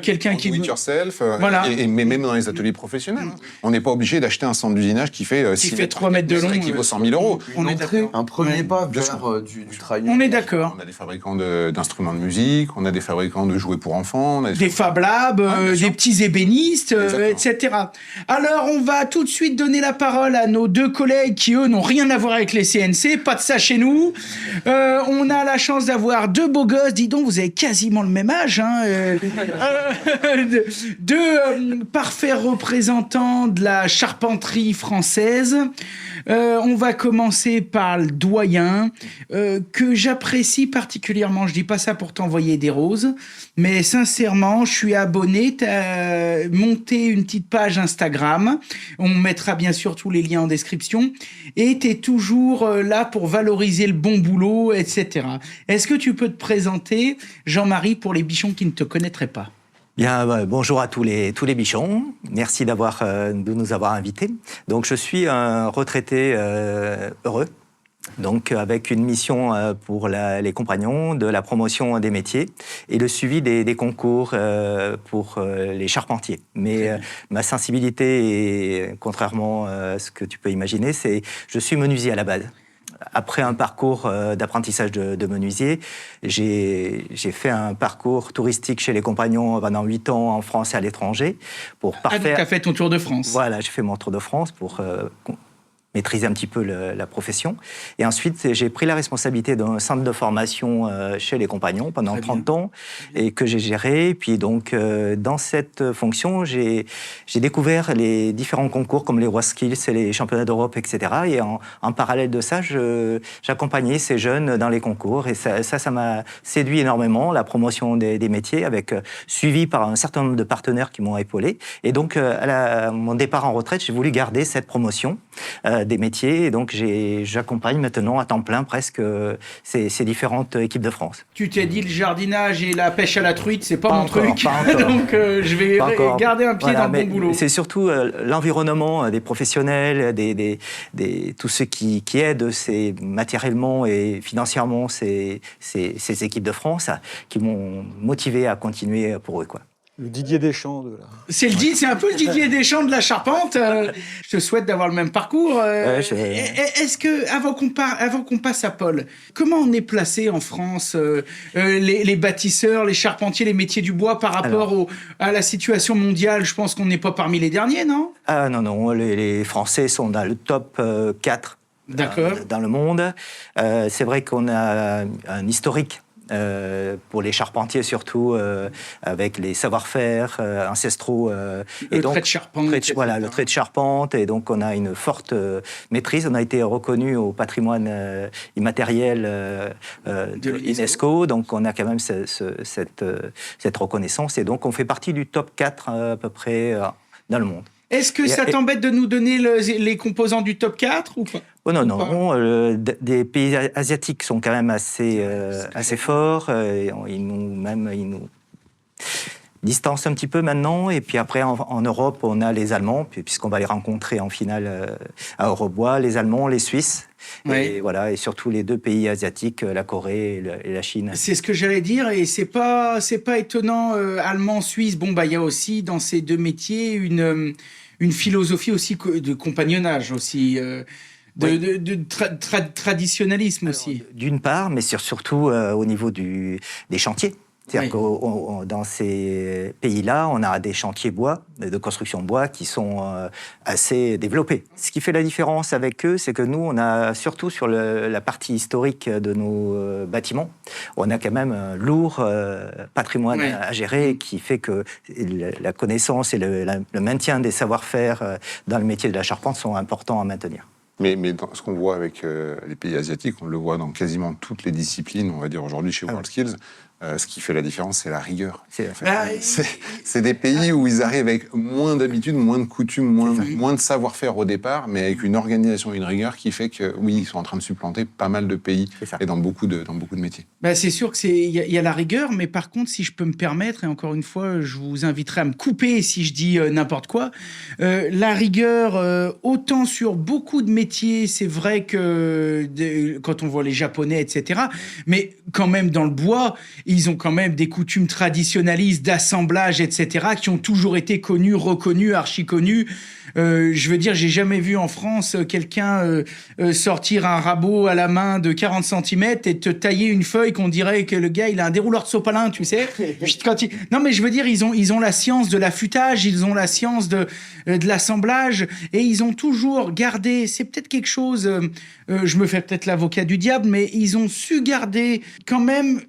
quelqu'un qui... Do it yourself, voilà. mais même dans les ateliers professionnels. On n'est pas obligé d'acheter un centre d'usinage qui fait 3 mètres de long. Qui vaut 100 000 €. On est d'accord. Un premier pas vers du travail. On est d'accord. On a des fabricants d'instruments de musique, on a des fabricants de jouets pour enfants. On a des Fab Labs, des petits ébénistes, etc. Alors, on va tout de suite donner la parole à nos 2 collègues qui, eux, n'ont rien à voir avec les CNC. Pas de ça chez nous. On a la chance d'avoir 2 beaux gosses. Dis donc, vous avez quasiment le même âge. Hein, 2 parfaits représentants de la charpenterie française. On va commencer par le doyen, que j'apprécie particulièrement. Je dis pas ça pour t'envoyer des roses, mais sincèrement, je suis abonné. T'as monté une petite page Instagram. On mettra bien sûr tous les liens en description. Et t'es toujours là pour valoriser le bon boulot, etc. Est-ce que tu peux te présenter, Jean-Marie, pour les bichons qui ne te connaîtraient pas? Bien, bonjour à tous les bichons. Merci de nous avoir invités. Donc, je suis un retraité heureux. Donc, avec une mission pour les compagnons de la promotion des métiers et le suivi des concours pour les charpentiers. Mais ma sensibilité, est, contrairement à ce que tu peux imaginer, c'est je suis menuisier à la base. Après un parcours d'apprentissage de menuisier, j'ai fait un parcours touristique chez les compagnons pendant 8 ans en France et à l'étranger pour parfaire... Ah, donc t'as fait ton tour de France. Voilà, j'ai fait mon tour de France pour maîtriser un petit peu la profession. Et ensuite, j'ai pris la responsabilité d'un centre de formation chez les compagnons pendant 30 ans et que j'ai géré. Et puis donc, dans cette fonction, j'ai découvert les différents concours comme les WaSkills et les championnats d'Europe, etc. Et en parallèle de ça, j'accompagnais ces jeunes dans les concours. Et ça m'a séduit énormément, la promotion des métiers, avec suivi par un certain nombre de partenaires qui m'ont épaulé. Et donc, à mon départ en retraite, j'ai voulu garder cette promotion des métiers, et donc j'accompagne maintenant à temps plein presque ces différentes équipes de France. Tu t'es dit le jardinage et la pêche à la truite, c'est pas mon truc, encore. donc je vais garder un pied dans le bon boulot. C'est surtout l'environnement des professionnels, tous ceux qui aident matériellement et financièrement ces équipes de France qui m'ont motivé à continuer pour eux, quoi. Le Didier Deschamps de la... C'est un peu le Didier Deschamps de la charpente. Je te souhaite d'avoir le même parcours. Est-ce que, avant qu'on passe à Paul, comment on est placé en France, les bâtisseurs, les charpentiers, les métiers du bois par rapport à la situation mondiale? Je pense qu'on n'est pas parmi les derniers, non? Ah non, les Français sont dans le top 4 dans le monde. C'est vrai qu'on a un historique pour les charpentiers surtout, avec les savoir-faire ancestraux. Le trait de charpente. Le trait de charpente. Et donc, on a une forte maîtrise. On a été reconnu au patrimoine immatériel de l'UNESCO. Donc, on a quand même cette reconnaissance. Et donc, on fait partie du top 4 à peu près dans le monde. Est-ce que ça t'embête de nous donner les composants du top 4 ou pas? Oh non. Des pays asiatiques sont quand même assez forts. Ils nous distancent un petit peu maintenant. Et puis après, en Europe, on a les Allemands, puisqu'on va les rencontrer en finale à Eurobois, les Allemands, les Suisses. Et voilà, et surtout les 2 pays asiatiques, la Corée et la Chine. C'est ce que j'allais dire, et c'est pas étonnant. Allemand, Suisse, il y a aussi dans ces 2 métiers une philosophie aussi de compagnonnage aussi. De traditionnalisme aussi. D'une part, mais surtout au niveau des chantiers. C'est-à-dire que dans ces pays-là, on a des chantiers bois, de construction bois, qui sont assez développés. Ce qui fait la différence avec eux, c'est que nous, on a surtout sur la partie historique de nos bâtiments, on a quand même un lourd patrimoine à gérer qui fait que la connaissance et le maintien des savoir-faire dans le métier de la charpente sont importants à maintenir. Mais dans ce qu'on voit avec les pays asiatiques, on le voit dans quasiment toutes les disciplines, on va dire aujourd'hui chez WorldSkills, ce qui fait la différence, c'est la rigueur. C'est des pays où ils arrivent avec moins d'habitude, moins de coutumes, moins de savoir-faire au départ, mais avec une organisation et une rigueur qui fait que, oui, ils sont en train de supplanter pas mal de pays et dans beaucoup de métiers. C'est sûr qu'il y a la rigueur, mais par contre, si je peux me permettre, et encore une fois, je vous inviterai à me couper si je dis n'importe quoi, la rigueur, autant sur beaucoup de métiers, c'est vrai que quand on voit les Japonais, etc., mais quand même dans le bois, ils ont quand même des coutumes traditionnalistes d'assemblage, etc., qui ont toujours été connues, reconnues, archi-connues. Je veux dire, j'ai jamais vu en France quelqu'un sortir un rabot à la main de 40 cm et te tailler une feuille qu'on dirait que le gars, il a un dérouleur de sopalin, tu sais. Non, mais je veux dire, ils ont la science de l'affûtage, ils ont la science de l'assemblage, et ils ont toujours gardé, c'est peut-être quelque chose, je me fais peut-être l'avocat du diable, mais ils ont su garder quand même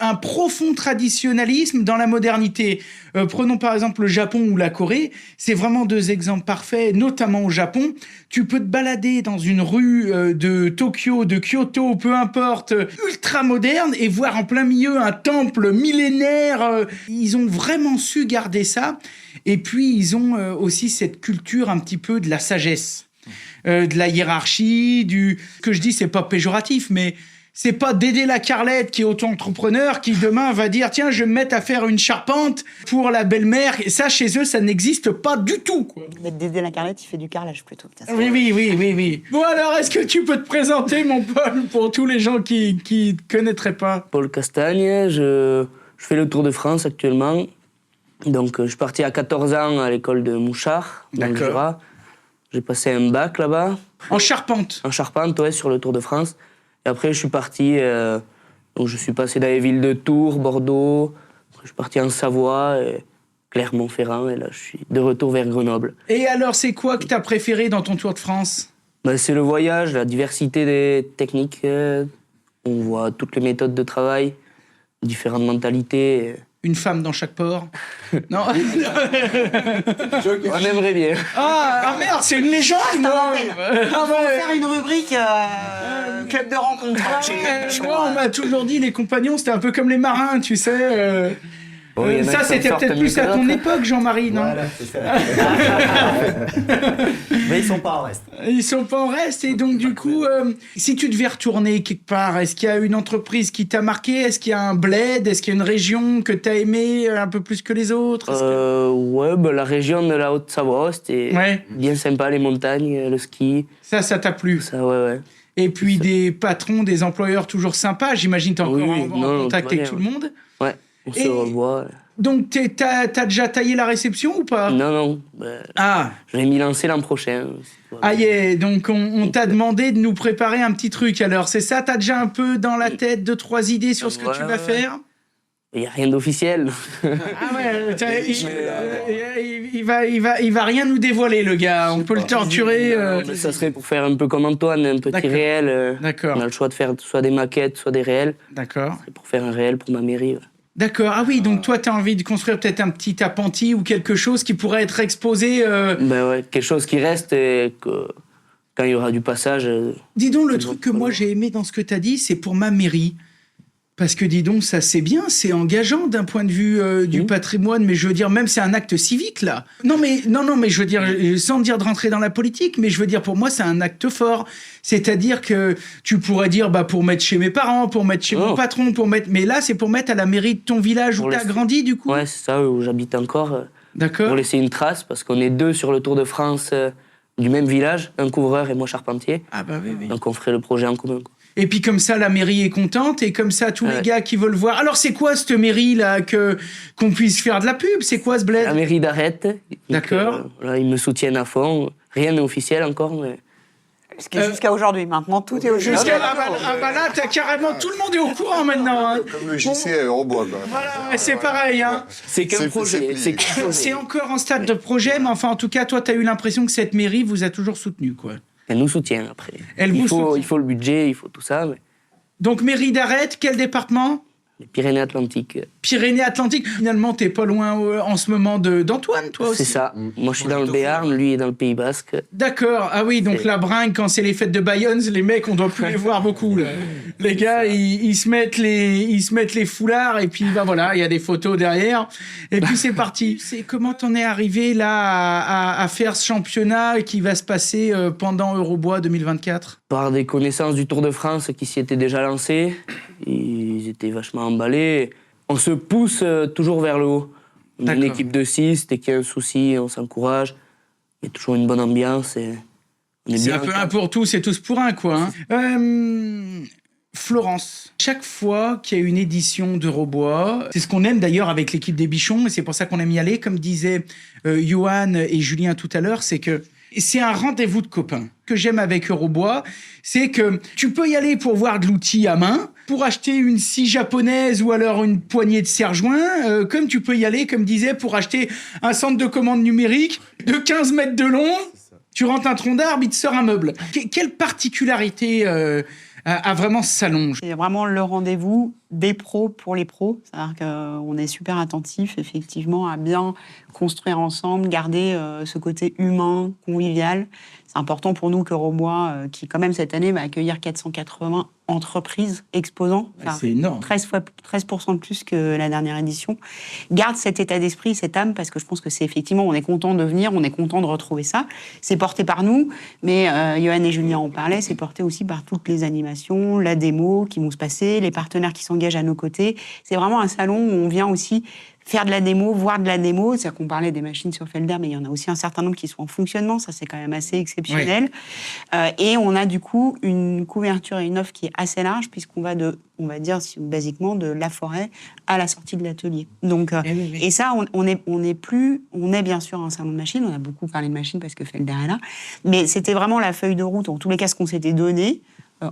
un profond traditionnalisme dans la modernité. Prenons par exemple le Japon ou la Corée, c'est vraiment 2 exemples parfaits, notamment au Japon. Tu peux te balader dans une rue de Tokyo, de Kyoto, peu importe, ultra moderne, et voir en plein milieu un temple millénaire. Ils ont vraiment su garder ça. Et puis, ils ont aussi cette culture un petit peu de la sagesse, de la hiérarchie, Ce que je dis, c'est pas péjoratif, mais c'est pas Dédé la Carlette qui est auto-entrepreneur qui demain va dire tiens, je vais me mettre à faire une charpente pour la belle-mère. Et ça, chez eux, ça n'existe pas du tout, quoi. Mais Dédé la Carlette, il fait du carrelage plutôt. Oui. Bon alors, est-ce que tu peux te présenter, mon Paul, pour tous les gens qui ne connaîtraient pas? Paul Castagne, je fais le Tour de France actuellement. Donc, je suis parti à 14 ans à l'école de Mouchard, dans le Jura. J'ai passé un bac là-bas. En charpente? En charpente, ouais, sur le Tour de France. Et après, je suis parti, donc je suis passé dans les villes de Tours, Bordeaux, après, je suis parti en Savoie, et Clermont-Ferrand, et là, je suis de retour vers Grenoble. Et alors, c'est quoi que tu as préféré dans ton Tour de France? C'est le voyage, la diversité des techniques. On voit toutes les méthodes de travail, différentes mentalités. Une femme dans chaque port? Non. On aimerait bien. Ah merde, c'est une légende, moi. On va faire une rubrique club de rencontre. Moi, on m'a toujours dit les compagnons, c'était un peu comme les marins, tu sais. Ça, c'était peut-être plus à ton époque, Jean-Marie, non? Voilà, c'est ça. Mais ils sont pas en reste. Ils sont pas en reste, et donc du coup, si tu devais retourner quelque part, est-ce qu'il y a une entreprise qui t'a marqué? Est-ce qu'il y a un bled? Est-ce qu'il y a une région que t'as aimé un peu plus que les autres? La région de la Haute-Savoie, c'était bien sympa, les montagnes, le ski. Ça t'a plu? Ça, ouais. Et puis des patrons, des employeurs toujours sympas, j'imagine que t'es encore en contact avec tout le monde? Ouais. On se revoit. Donc, t'as déjà taillé la réception ou pas? Non. Je vais m'y lancer l'an prochain. Donc on t'a demandé de nous préparer un petit truc. Alors, c'est ça? T'as déjà un peu dans la tête 2-3 idées sur ce que tu vas faire? Il n'y a rien d'officiel. Ah ouais, il va rien nous dévoiler, le gars. On peut le torturer. Mais ça serait pour faire un peu comme Antoine, un petit réel. D'accord. On a le choix de faire soit des maquettes, soit des réels. D'accord. C'est pour faire un réel pour ma mairie. Ouais. D'accord. Ah oui, donc toi, tu as envie de construire peut-être un petit appentis ou quelque chose qui pourrait être exposé. Ben ouais, quelque chose qui reste et que quand il y aura du passage. Dis donc, le truc que moi j'ai aimé dans ce que tu as dit, c'est pour ma mairie. Parce que dis donc, ça c'est bien, c'est engageant d'un point de vue du patrimoine, mais je veux dire, même c'est un acte civique là. Non mais je veux dire, sans dire de rentrer dans la politique, mais je veux dire, pour moi c'est un acte fort. C'est-à-dire que tu pourrais dire, bah pour mettre chez mes parents, pour mettre chez mon patron, pour mettre, mais là c'est pour mettre à la mairie de ton village où tu as grandi du coup. Ouais, c'est ça, où j'habite encore. D'accord. Pour laisser une trace, parce qu'on est 2 sur le Tour de France du même village, un couvreur et moi charpentier. Ah bah oui. Donc on ferait le projet en commun. Quoi. Et puis comme ça, la mairie est contente, et comme ça, tous les gars qui veulent voir... Alors c'est quoi cette mairie-là, qu'on puisse faire de la pub? C'est quoi ce bled? La mairie d'Arrête. D'accord. Là, ils me soutiennent à fond. Rien n'est officiel encore, mais... Jusqu'à aujourd'hui, maintenant, tout est aujourd'hui. Ah bah là, t'as carrément... Tout le monde est au courant maintenant. Hein. Comme le JC à Eurobois, quoi. Voilà, c'est pareil. Hein. C'est qu'un projet. C'est encore en stade de projet, mais enfin, en tout cas, toi, t'as eu l'impression que cette mairie vous a toujours soutenu, quoi. Elle nous soutient, après. Il faut le budget, il faut tout ça, mais... Donc, mairie d'Arrête, quel département? Les Pyrénées-Atlantiques. Pyrénées-Atlantiques. Finalement, t'es pas loin en ce moment d'Antoine, toi aussi. C'est ça. Moi, je suis dans le Béarn, lui est dans le Pays Basque. D'accord. Ah oui, donc la bringue, quand c'est les fêtes de Bayonne, les mecs, on doit plus les voir beaucoup. Là. Les gars, ils se mettent les foulards et puis bah voilà, il y a des photos derrière. Et puis c'est parti. Comment t'en es arrivé là à faire ce championnat qui va se passer pendant Eurobois 2024? Par des connaissances du Tour de France qui s'y étaient déjà lancés. Ils étaient vachement emballés. On se pousse toujours vers le haut. On est une équipe de 6, dès qu'il y a un souci, on s'encourage. Il y a toujours une bonne ambiance. C'est un peu un pour tous et tous pour un, quoi. Hein. Florence, chaque fois qu'il y a une édition d'Eurobois, c'est ce qu'on aime d'ailleurs avec l'équipe des Bichons, et c'est pour ça qu'on aime y aller, comme disaient Johan et Julien tout à l'heure, c'est que c'est un rendez-vous de copains. Ce que j'aime avec Eurobois, c'est que tu peux y aller pour voir de l'outil à main, pour acheter une scie japonaise ou alors une poignée de serre-joint, comme tu peux y aller, comme disait, pour acheter un centre de commande numérique de 15 mètres de long. Tu rentres un tronc d'arbre, il te sort un meuble. Quelle particularité a vraiment ce salon? C'est vraiment le rendez-vous des pros pour les pros. C'est-à-dire qu'on est super attentif, effectivement, à bien construire ensemble, garder ce côté humain, convivial. C'est important pour nous qu'Eurobois, qui quand même cette année va accueillir 480 entreprises exposants, c'est énorme. 13% de plus que la dernière édition, garde cet état d'esprit, cette âme, parce que je pense que c'est effectivement, on est content de venir, on est content de retrouver ça. C'est porté par nous, mais Johan et Julien en parlaient, c'est porté aussi par toutes les animations, la démo qui vont se passer, les partenaires qui s'engagent à nos côtés. C'est vraiment un salon où on vient aussi faire de la démo, voir de la démo. C'est-à-dire qu'on parlait des machines sur Felder, mais il y en a aussi un certain nombre qui sont en fonctionnement. Ça, c'est quand même assez exceptionnel. Oui. Et on a du coup une couverture et une offre qui est assez large, puisqu'on va on va dire basiquement de la forêt à la sortie de l'atelier. Donc, et ça, on est bien sûr un salon de machines. On a beaucoup parlé de machines parce que Felder est là. Mais c'était vraiment la feuille de route, en tous les cas, ce qu'on s'était donné.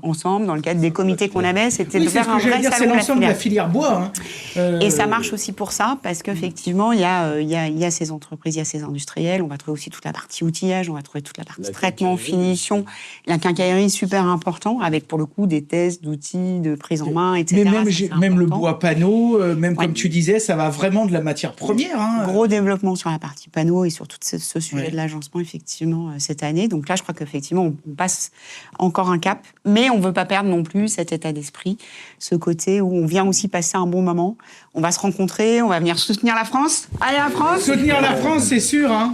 Ensemble, dans le cadre des comités qu'on avait, c'était de faire un vrai salon c'est l'ensemble de la filière bois. Hein. Et ça marche aussi pour ça, parce qu'effectivement, il y a ces entreprises, il y a ces industriels, on va trouver aussi toute la partie outillage, on va trouver toute la partie traitement, finition, la quincaillerie, super important, avec pour le coup des tests d'outils, de prise en main, etc. Mais même le bois panneau, comme tu disais, ça va vraiment de la matière première. Hein. Gros développement sur la partie panneau et sur tout ce sujet de l'agencement, effectivement, cette année. Donc là, je crois qu'effectivement, on passe encore un cap. Mais on ne veut pas perdre non plus cet état d'esprit, ce côté où on vient aussi passer un bon moment. On va se rencontrer, on va venir soutenir la France. Allez, la France! Soutenir la France, c'est sûr. Hein.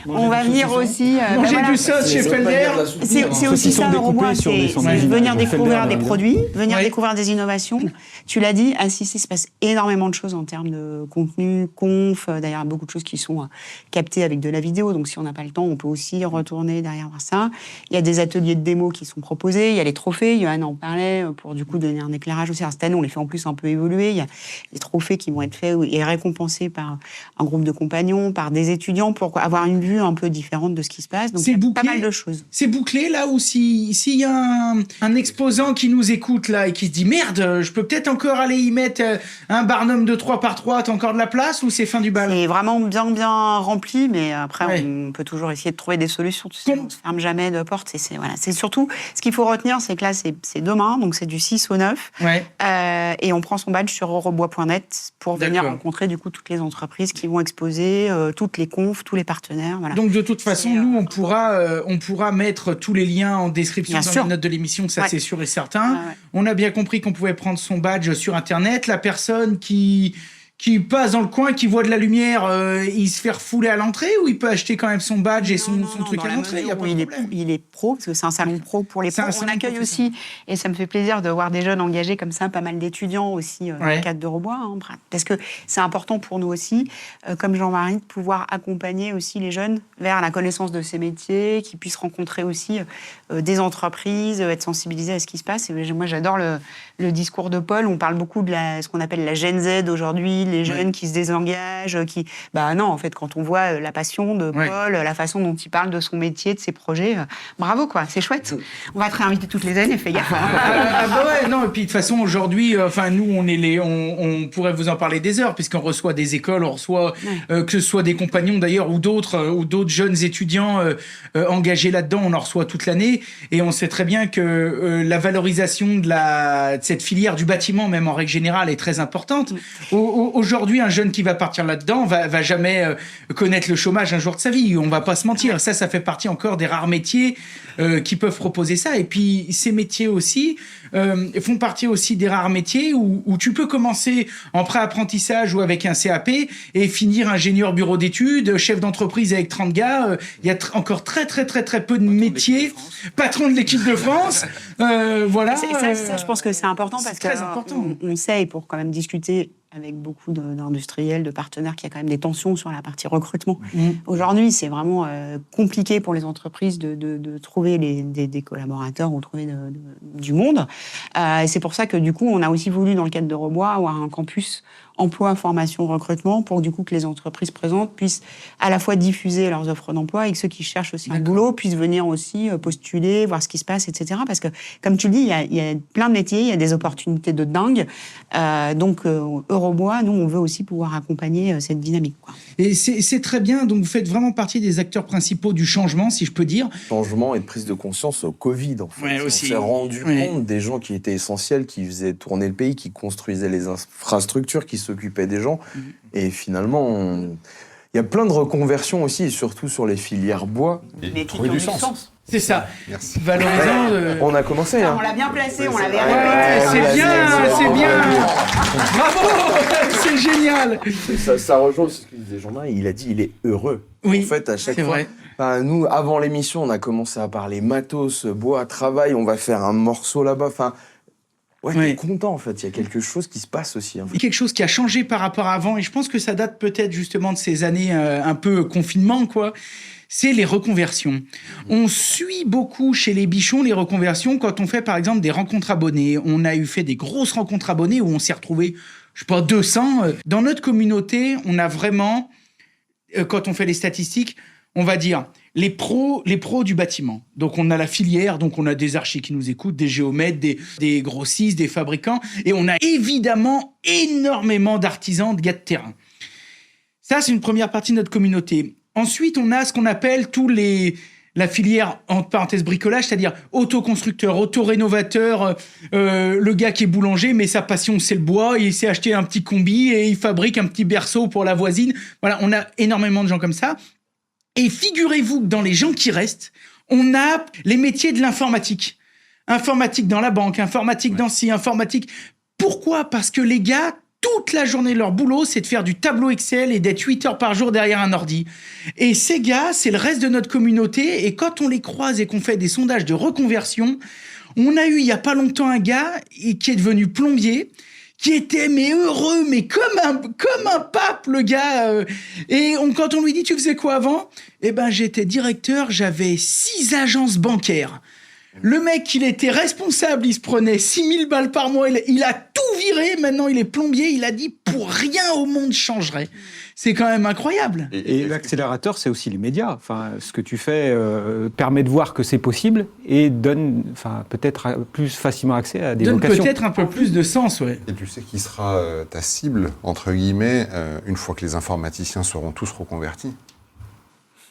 On va venir aussi... manger du sauce chez Felder. C'est aussi ça, Eurobois, c'est venir découvrir des produits, venir découvrir des innovations. Tu l'as dit, à Cissé, il se passe énormément de choses en termes de contenu, conf. D'ailleurs, beaucoup de choses qui sont captées avec de la vidéo. Donc, si on n'a pas le temps, on peut aussi retourner derrière voir ça. Il y a des ateliers de démo qui sont proposés. Il y a les trophées. Johan en parlait pour du coup donner un éclairage aussi. Alors, cette année, on les fait en plus un peu évoluer. Il y a des trophées qui vont être faits et récompensés par un groupe de compagnons, par des étudiants pour avoir une vue un peu différente de ce qui se passe. Donc, il y a pas mal de choses. C'est bouclé là, ou s'il y a un exposant qui nous écoute là et qui se dit merde, je peux peut-être encore aller y mettre un Barnum de 3x3, t'as encore de la place, ou c'est fin du bal? C'est vraiment bien rempli, mais après, on peut toujours essayer de trouver des solutions. Tu sais, on ne se ferme jamais de porte. C'est surtout, ce qu'il faut retenir, c'est que là, c'est demain, donc c'est du 6 au 9. Et on prend son badge sur eurobois.net pour venir rencontrer du coup toutes les entreprises qui vont exposer, toutes les confs, tous les partenaires. Voilà. Donc de toute façon, nous, on pourra mettre tous les liens en description dans les notes de l'émission, ça c'est sûr et certain. On a bien compris qu'on pouvait prendre son badge sur Internet. La personne qui passe dans le coin, qui voit de la lumière, il se fait refouler à l'entrée, ou il peut acheter quand même son badge et son truc à l'entrée? Il est pro, parce que c'est un salon pro pour les pros. On accueille aussi, et ça me fait plaisir de voir des jeunes engagés comme ça, pas mal d'étudiants aussi dans le cadre d'Eurobois, parce que c'est important pour nous aussi, comme Jean-Marie, de pouvoir accompagner aussi les jeunes vers la connaissance de ces métiers, qu'ils puissent rencontrer aussi des entreprises, être sensibilisés à ce qui se passe. Et moi, j'adore le discours de Paul. On parle beaucoup de ce qu'on appelle la Gen Z aujourd'hui, les jeunes qui se désengagent, non, en fait, quand on voit la passion de Paul, la façon dont il parle de son métier, de ses projets, bravo, quoi, c'est chouette. On va te réinviter toutes les années, fais gaffe. Non, et puis de toute façon, aujourd'hui, nous, on pourrait vous en parler des heures, puisqu'on reçoit des écoles, on reçoit, que ce soit des compagnons d'ailleurs, ou d'autres jeunes étudiants engagés là-dedans, on en reçoit toute l'année, et on sait très bien que la valorisation de cette filière du bâtiment, même en règle générale, est très importante. Aujourd'hui, un jeune qui va partir là-dedans va jamais connaître le chômage un jour de sa vie. On va pas se mentir. Ça fait partie encore des rares métiers qui peuvent proposer ça. Et puis, ces métiers aussi font partie aussi des rares métiers où tu peux commencer en pré-apprentissage ou avec un CAP et finir ingénieur bureau d'études, chef d'entreprise avec 30 gars. Il y a encore très peu de métiers. Patron de l'équipe de France. Voilà. Ça, je pense que c'est important parce qu'on sait, pour quand même discuter avec beaucoup d'industriels, de partenaires, qu'il y a quand même des tensions sur la partie recrutement. Aujourd'hui, c'est vraiment compliqué pour les entreprises de trouver des collaborateurs ou trouver du monde. Et c'est pour ça que, du coup, on a aussi voulu, dans le cadre d'Eurobois, avoir un campus emploi, formation, recrutement, pour du coup que les entreprises présentes puissent à la fois diffuser leurs offres d'emploi et que ceux qui cherchent aussi un boulot puissent venir aussi postuler, voir ce qui se passe, etc. Parce que, comme tu le dis, il y a plein de métiers, il y a des opportunités de dingue. Donc, Eurobois, nous, on veut aussi pouvoir accompagner cette dynamique, quoi. Et c'est très bien. Donc, vous faites vraiment partie des acteurs principaux du changement, si je peux dire. Changement et de prise de conscience au Covid, en fait. On s'est rendu compte des gens qui étaient essentiels, qui faisaient tourner le pays, qui construisaient les infrastructures, qui s'occupaient des gens. Et finalement, il y a plein de reconversions aussi, et surtout sur les filières bois. Mais qui ont du sens. C'est ça. Merci. Valorisant. On a commencé. On l'a bien placé, on l'avait répété. C'est bien. Bravo, c'est génial. Ça rejoint ce que disait Jean-Marie. Il a dit, il est heureux. Oui, en fait, à chaque fois. Vrai. Enfin, nous, avant l'émission, on a commencé à parler matos, bois, travail. On va faire un morceau là-bas. Enfin, t'es content, en fait. Il y a quelque chose qui se passe aussi. Il y a quelque chose qui a changé par rapport à avant, et je pense que ça date peut-être justement de ces années un peu confinement, quoi. C'est les reconversions. On suit beaucoup chez les bichons les reconversions quand on fait, par exemple, des rencontres abonnés. On a fait des grosses rencontres abonnés où on s'est retrouvé, je sais pas, 200. Dans notre communauté, on a vraiment, quand on fait les statistiques, on va dire les pros du bâtiment. Donc, on a la filière, donc on a des archis qui nous écoutent, des géomètres, des grossistes, des fabricants, et on a évidemment énormément d'artisans, de gars de terrain. Ça, c'est une première partie de notre communauté. Ensuite, on a ce qu'on appelle la filière, entre parenthèses, bricolage, c'est-à-dire autoconstructeur, autorénovateur, le gars qui est boulanger, mais sa passion, c'est le bois, il s'est acheté un petit combi et il fabrique un petit berceau pour la voisine. Voilà, on a énormément de gens comme ça. Et figurez-vous que dans les gens qui restent, on a les métiers de l'informatique. Informatique dans la banque, informatique dans ci, informatique... Pourquoi ? Parce que les gars... Toute la journée, leur boulot, c'est de faire du tableau Excel et d'être 8 heures par jour derrière un ordi. Et ces gars, c'est le reste de notre communauté. Et quand on les croise et qu'on fait des sondages de reconversion, on a eu il y a pas longtemps un gars qui est devenu plombier, qui était heureux, mais comme un pape, le gars. Et quand on lui dit « Tu faisais quoi avant ?» Eh ben, j'étais directeur, j'avais 6 agences bancaires. Le mec, il était responsable, il se prenait 6 000 balles par mois, il a tout viré, maintenant il est plombier, il a dit pour rien au monde changerait. C'est quand même incroyable. Et l'accélérateur, c'est aussi les médias. Enfin, ce que tu fais permet de voir que c'est possible et donne peut-être plus facilement accès à des vocations. Donne peut-être un peu plus de sens, ouais. Et tu sais qui sera ta cible, entre guillemets, une fois que les informaticiens seront tous reconvertis?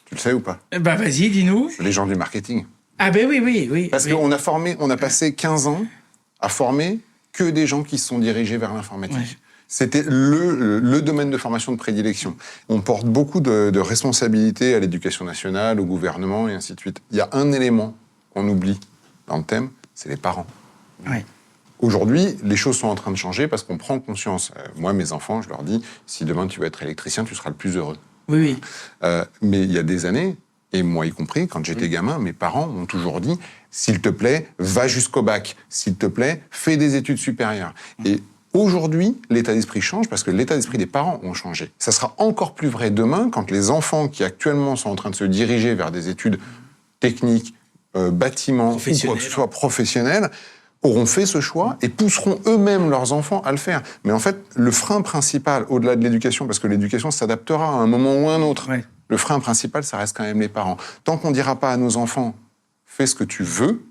Tu le sais ou pas? Bah vas-y, dis-nous. Les gens du marketing. Ah ben oui. Parce qu'on a passé 15 ans à former que des gens qui se sont dirigés vers l'informatique. Ouais. C'était le domaine de formation de prédilection. On porte beaucoup de responsabilités à l'éducation nationale, au gouvernement et ainsi de suite. Il y a un élément qu'on oublie dans le thème, c'est les parents. Ouais. Aujourd'hui, les choses sont en train de changer parce qu'on prend conscience. Moi, mes enfants, je leur dis, si demain tu veux être électricien, tu seras le plus heureux. Oui. Mais il y a des années, et moi y compris, quand j'étais gamin, mes parents m'ont toujours dit, s'il te plaît, va jusqu'au bac. S'il te plaît, fais des études supérieures. Et aujourd'hui, l'état d'esprit change parce que l'état d'esprit des parents ont changé. Ça sera encore plus vrai demain quand les enfants qui actuellement sont en train de se diriger vers des études techniques, bâtiments, ou quoi que ce soit professionnelles, auront fait ce choix et pousseront eux-mêmes leurs enfants à le faire. Mais en fait, le frein principal, au-delà de l'éducation, parce que l'éducation s'adaptera à un moment ou à un autre, le frein principal, ça reste quand même les parents. Tant qu'on ne dira pas à nos enfants « fais ce que tu veux »,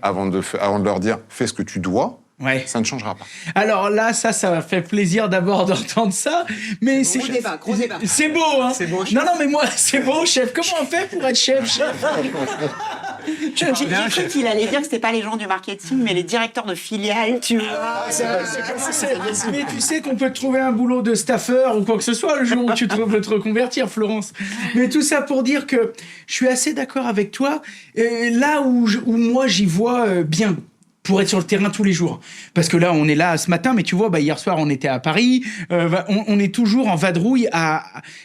avant de leur dire « fais ce que tu dois », ça ne changera pas. Alors là, ça fait plaisir d'abord d'entendre ça, mais c'est gros débat. C'est beau, hein. C'est beau, non, mais moi, c'est beau, chef. Comment on fait pour être chef? J'ai cru qu'il allait dire que c'était pas les gens du marketing, mais les directeurs de filiales, tu vois. Mais tu sais qu'on peut te trouver un boulot de staffeur ou quoi que ce soit le jour où tu veux te reconvertir, Florence. Mais tout ça pour dire que je suis assez d'accord avec toi. Là où moi, j'y vois bien. Pour être sur le terrain tous les jours. Parce que là, on est là ce matin, mais tu vois, hier soir, on était à Paris. On est toujours en vadrouille,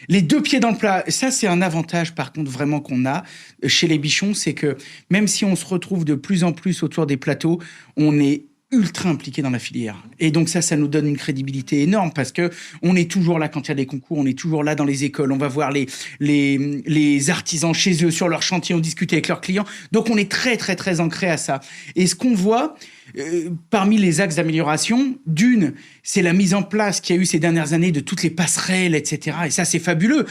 les deux pieds dans le plat. Ça, c'est un avantage, par contre, vraiment qu'on a chez les Bichons, c'est que même si on se retrouve de plus en plus autour des plateaux, on est ultra impliqué dans la filière. Et donc ça nous donne une crédibilité énorme parce que on est toujours là quand il y a des concours, on est toujours là dans les écoles, on va voir les artisans chez eux, sur leur chantier, on discute avec leurs clients. Donc on est très, très, très ancré à ça. Et ce qu'on voit, parmi les axes d'amélioration, c'est la mise en place qu'il y a eu ces dernières années de toutes les passerelles, etc. Et ça, c'est fabuleux.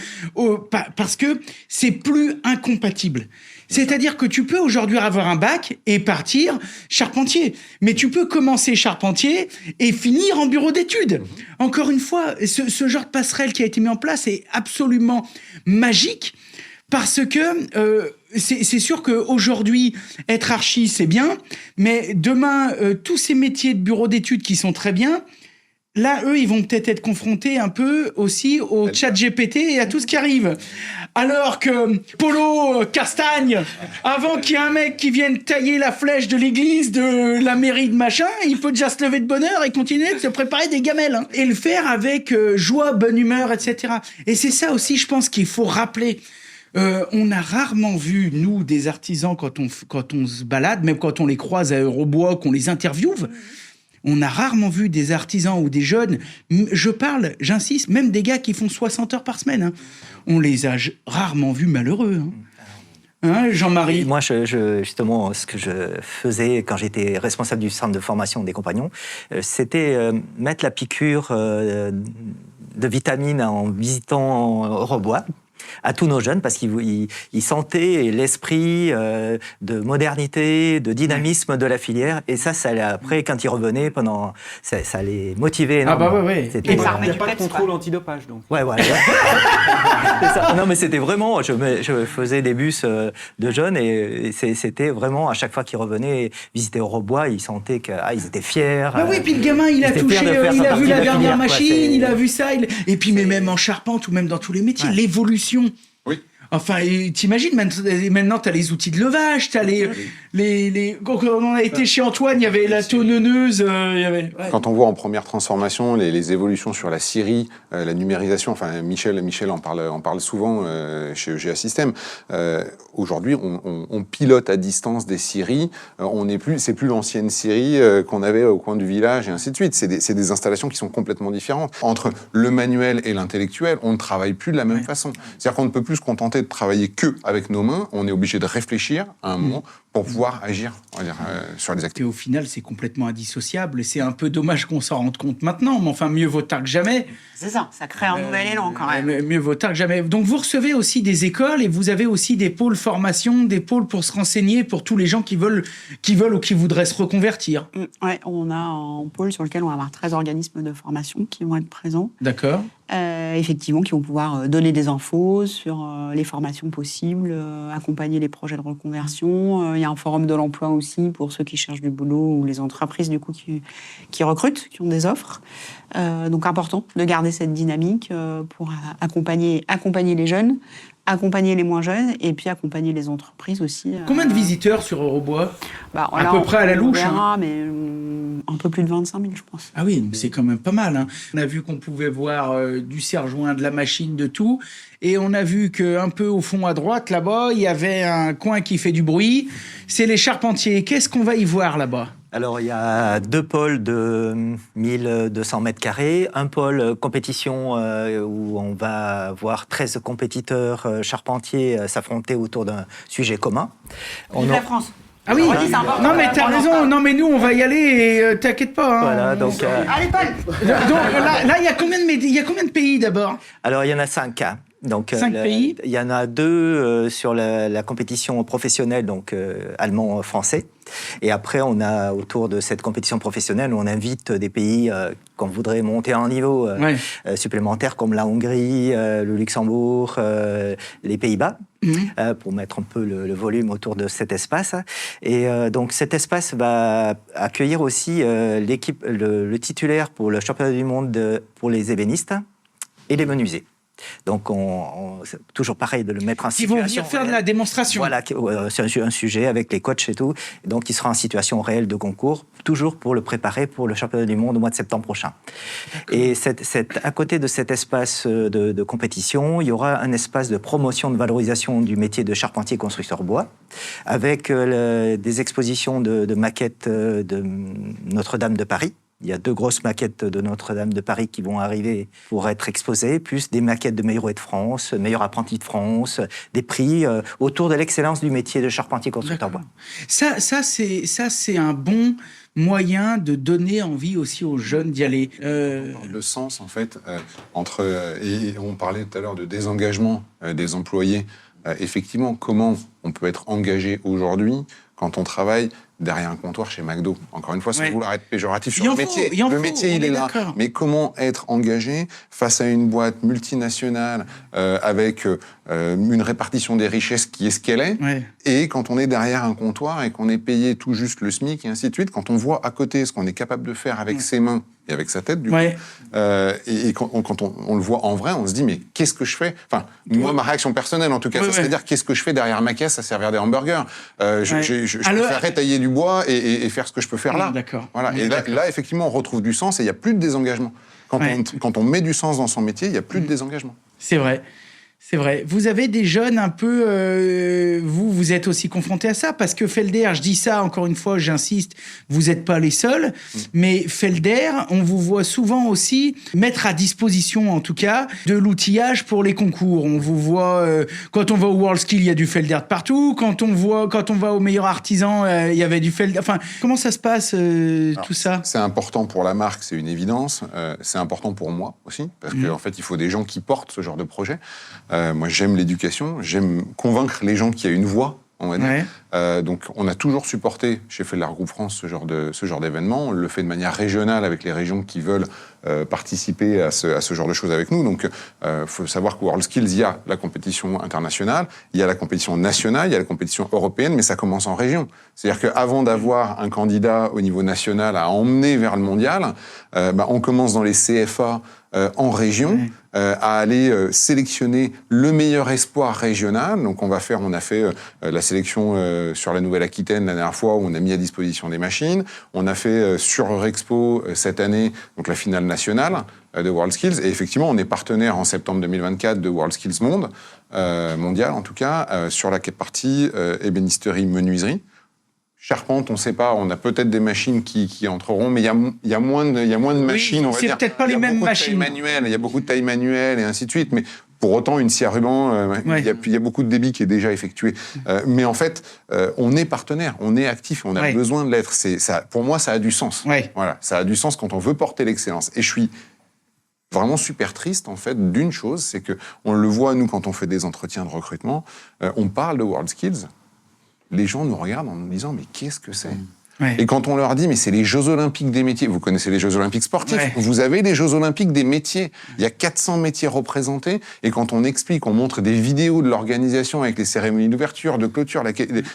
Parce que c'est plus incompatible. C'est-à-dire que tu peux aujourd'hui avoir un bac et partir charpentier. Mais tu peux commencer charpentier et finir en bureau d'études. Encore une fois, ce genre de passerelle qui a été mis en place est absolument magique parce que c'est sûr qu'aujourd'hui, être archi, c'est bien. Mais demain, tous ces métiers de bureau d'études qui sont très bien, là, eux, ils vont peut-être être confrontés un peu aussi au chat GPT et à tout ce qui arrive. Alors que Polo Castagne, avant qu'il y ait un mec qui vienne tailler la flèche de l'église, de la mairie de machin, il peut déjà se lever de bonne heure et continuer de se préparer des gamelles. Hein. Et le faire avec joie, bonne humeur, etc. Et c'est ça aussi, je pense, qu'il faut rappeler. On a rarement vu, nous, des artisans, quand on se balade, même quand on les croise à Eurobois, qu'on les interviewe, on a rarement vu des artisans ou des jeunes, j'insiste, même des gars qui font 60 heures par semaine. Hein. On les a rarement vus malheureux. Hein, Jean-Marie? Moi, justement, ce que je faisais quand j'étais responsable du centre de formation des compagnons, c'était mettre la piqûre de vitamines en visitant Eurobois à tous nos jeunes, parce qu'ils sentaient l'esprit de modernité, de dynamisme de la filière, et ça après, quand ils revenaient, ça les motivait énormément. Ah bah ouais. Et ça remet pas de contrôle antidopage, donc. Ouais. Ça. Non, mais c'était vraiment, je faisais des bus de jeunes, et c'était vraiment, à chaque fois qu'ils revenaient visiter Eurobois, ils sentaient qu'ils étaient fiers. Ah oui, puis le gamin, il a touché, il a vu la dernière machine, il a vu ça, et puis mais même en charpente ou même dans tous les métiers, l'évolution. Oui. Enfin, t'imagines, maintenant, t'as les outils de levage, t'as quand on a été chez Antoine, il y avait la tonneuse, Quand on voit en première transformation les évolutions sur la scierie, la numérisation, enfin, Michel en parle souvent chez EGA System. Aujourd'hui, on pilote à distance des scieries, c'est plus l'ancienne scierie qu'on avait au coin du village et ainsi de suite. C'est des installations qui sont complètement différentes. Entre le manuel et l'intellectuel, on ne travaille plus de la même façon. C'est-à-dire qu'on ne peut plus se contenter de travailler que avec nos mains, on est obligé de réfléchir à un moment pour pouvoir agir, on va dire, sur les activités. Et au final, c'est complètement indissociable. Et c'est un peu dommage qu'on s'en rende compte maintenant, mais enfin, mieux vaut tard que jamais. C'est ça, ça crée un nouvel élan quand même. Mieux vaut tard que jamais. Donc, vous recevez aussi des écoles et vous avez aussi des pôles formation, des pôles pour se renseigner pour tous les gens qui veulent ou qui voudraient se reconvertir. Ouais, on a un pôle sur lequel on va avoir 13 organismes de formation qui vont être présents. D'accord. Effectivement, qui vont pouvoir donner des infos sur les formations possibles, accompagner les projets de reconversion. Il y a un forum de l'emploi aussi pour ceux qui cherchent du boulot ou les entreprises du coup qui recrutent, qui ont des offres. Donc important de garder cette dynamique pour accompagner les jeunes, accompagner les moins jeunes et puis accompagner les entreprises aussi. Combien de visiteurs sur Eurobois ? À peu près à la louche. On verra, mais un peu plus de 25 000, je pense. Ah oui, c'est quand même pas mal. Hein. On a vu qu'on pouvait voir du serre-joint, de la machine, de tout. Et on a vu qu'un peu au fond à droite, là-bas, il y avait un coin qui fait du bruit. C'est les charpentiers. Qu'est-ce qu'on va y voir là-bas ? Alors, il y a 2 pôles de 1200 mètres carrés. Un pôle compétition où on va voir 13 compétiteurs charpentiers s'affronter autour d'un sujet commun. Vive la France. Ah oui, non mais t'as raison, non mais nous on va y aller et t'inquiète pas. Hein. Voilà, donc... Allez, Paul. Donc là, il y a combien de pays d'abord ? Alors, il y en a 5. Donc, 5 pays. Il y en a 2 sur la compétition professionnelle, donc allemand-français. Et après, on a autour de cette compétition professionnelle, on invite des pays qu'on voudrait monter à un niveau supplémentaire, comme la Hongrie, le Luxembourg, les Pays-Bas, pour mettre un peu le volume autour de cet espace. Et donc, cet espace va accueillir aussi l'équipe, le titulaire pour le championnat du monde pour les ébénistes et les menuisiers. Donc, c'est toujours pareil de le mettre en situation. Ils vont venir faire de la démonstration. Voilà, c'est un sujet avec les coachs et tout. Donc, il sera en situation réelle de concours, toujours pour le préparer pour le championnat du monde au mois de septembre prochain. Et à côté de cet espace de compétition, il y aura un espace de promotion, de valorisation du métier de charpentier constructeur bois, avec des expositions de maquettes de Notre-Dame de Paris. Il y a 2 grosses maquettes de Notre-Dame de Paris qui vont arriver pour être exposées, plus des maquettes de meilleurs de France, meilleurs apprentis de France, des prix autour de l'excellence du métier de charpentier constructeur bois. Ça c'est un bon moyen de donner envie aussi aux jeunes d'y aller. Le sens, en fait, et on parlait tout à l'heure de désengagement des employés. Effectivement, comment on peut être engagé aujourd'hui quand on travaille derrière un comptoir chez McDo. Encore une fois, sans vouloir être péjoratif sur le métier. Le métier, il est là. Mais comment être engagé face à une boîte multinationale avec une répartition des richesses qui est ce qu'elle est, et quand on est derrière un comptoir et qu'on est payé tout juste le SMIC et ainsi de suite, quand on voit à côté ce qu'on est capable de faire avec ses mains et avec sa tête, du coup, et quand on le voit en vrai, on se dit, mais qu'est-ce que je fais ? Enfin, moi, ma réaction personnelle, en tout cas, ça serait dire, qu'est-ce que je fais derrière ma caisse à servir des hamburgers ? Je préférerais tailler du bois et faire ce que je peux faire là. D'accord. Voilà. Et là, effectivement, on retrouve du sens et il n'y a plus de désengagement. Quand on met du sens dans son métier, il n'y a plus de désengagement. C'est vrai. C'est vrai. Vous avez des jeunes un peu... vous êtes aussi confrontés à ça, parce que Felder, je dis ça encore une fois, j'insiste, vous n'êtes pas les seuls, mais Felder, on vous voit souvent aussi mettre à disposition, en tout cas, de l'outillage pour les concours. On vous voit... quand on va au WorldSkill, il y a du Felder de partout. Quand on va au meilleur artisan, il y avait du Felder... Enfin, comment ça se passe, tout ça ? C'est important pour la marque, c'est une évidence. C'est important pour moi aussi, parce qu'en fait, il faut des gens qui portent ce genre de projet. Moi, j'aime l'éducation, j'aime convaincre les gens qu'il y a une voie, on va dire. Donc, on a toujours supporté chez Felder Group France ce genre d'événement. On le fait de manière régionale avec les régions qui veulent participer à ce genre de choses avec nous. Donc, faut savoir qu'au WorldSkills, il y a la compétition internationale, il y a la compétition nationale, il y a la compétition européenne, mais ça commence en région. C'est-à-dire qu'avant d'avoir un candidat au niveau national à emmener vers le mondial, on commence dans les CFA en région, à aller sélectionner le meilleur espoir régional. Donc on a fait la sélection sur la Nouvelle-Aquitaine la dernière fois, où on a mis à disposition des machines. On a fait sur Eurexpo cette année, donc la finale nationale de WorldSkills. Et effectivement, on est partenaire en septembre 2024 de WorldSkills mondial en tout cas, sur la partie ébénisterie, menuiserie. Charpente, on ne sait pas, on a peut-être des machines qui entreront, mais il y a moins de machines, on va dire. C'est peut-être pas les mêmes machines. Il y a beaucoup de tailles manuelles et ainsi de suite, mais Pour autant, une scie à ruban, il y a beaucoup de débit qui est déjà effectué. Mais en fait, on est partenaire, on est actif, on a besoin de l'être. Pour moi, ça a du sens. Voilà, ça a du sens quand on veut porter l'excellence. Et je suis vraiment super triste, en fait, d'une chose, c'est qu'on le voit, nous, quand on fait des entretiens de recrutement, on parle de WorldSkills, les gens nous regardent en nous disant « mais qu'est-ce que c'est ?» Et quand on leur dit, mais c'est les Jeux Olympiques des métiers, vous connaissez les Jeux Olympiques sportifs, vous avez les Jeux Olympiques des métiers. Il y a 400 métiers représentés, et quand on explique, on montre des vidéos de l'organisation avec les cérémonies d'ouverture, de clôture,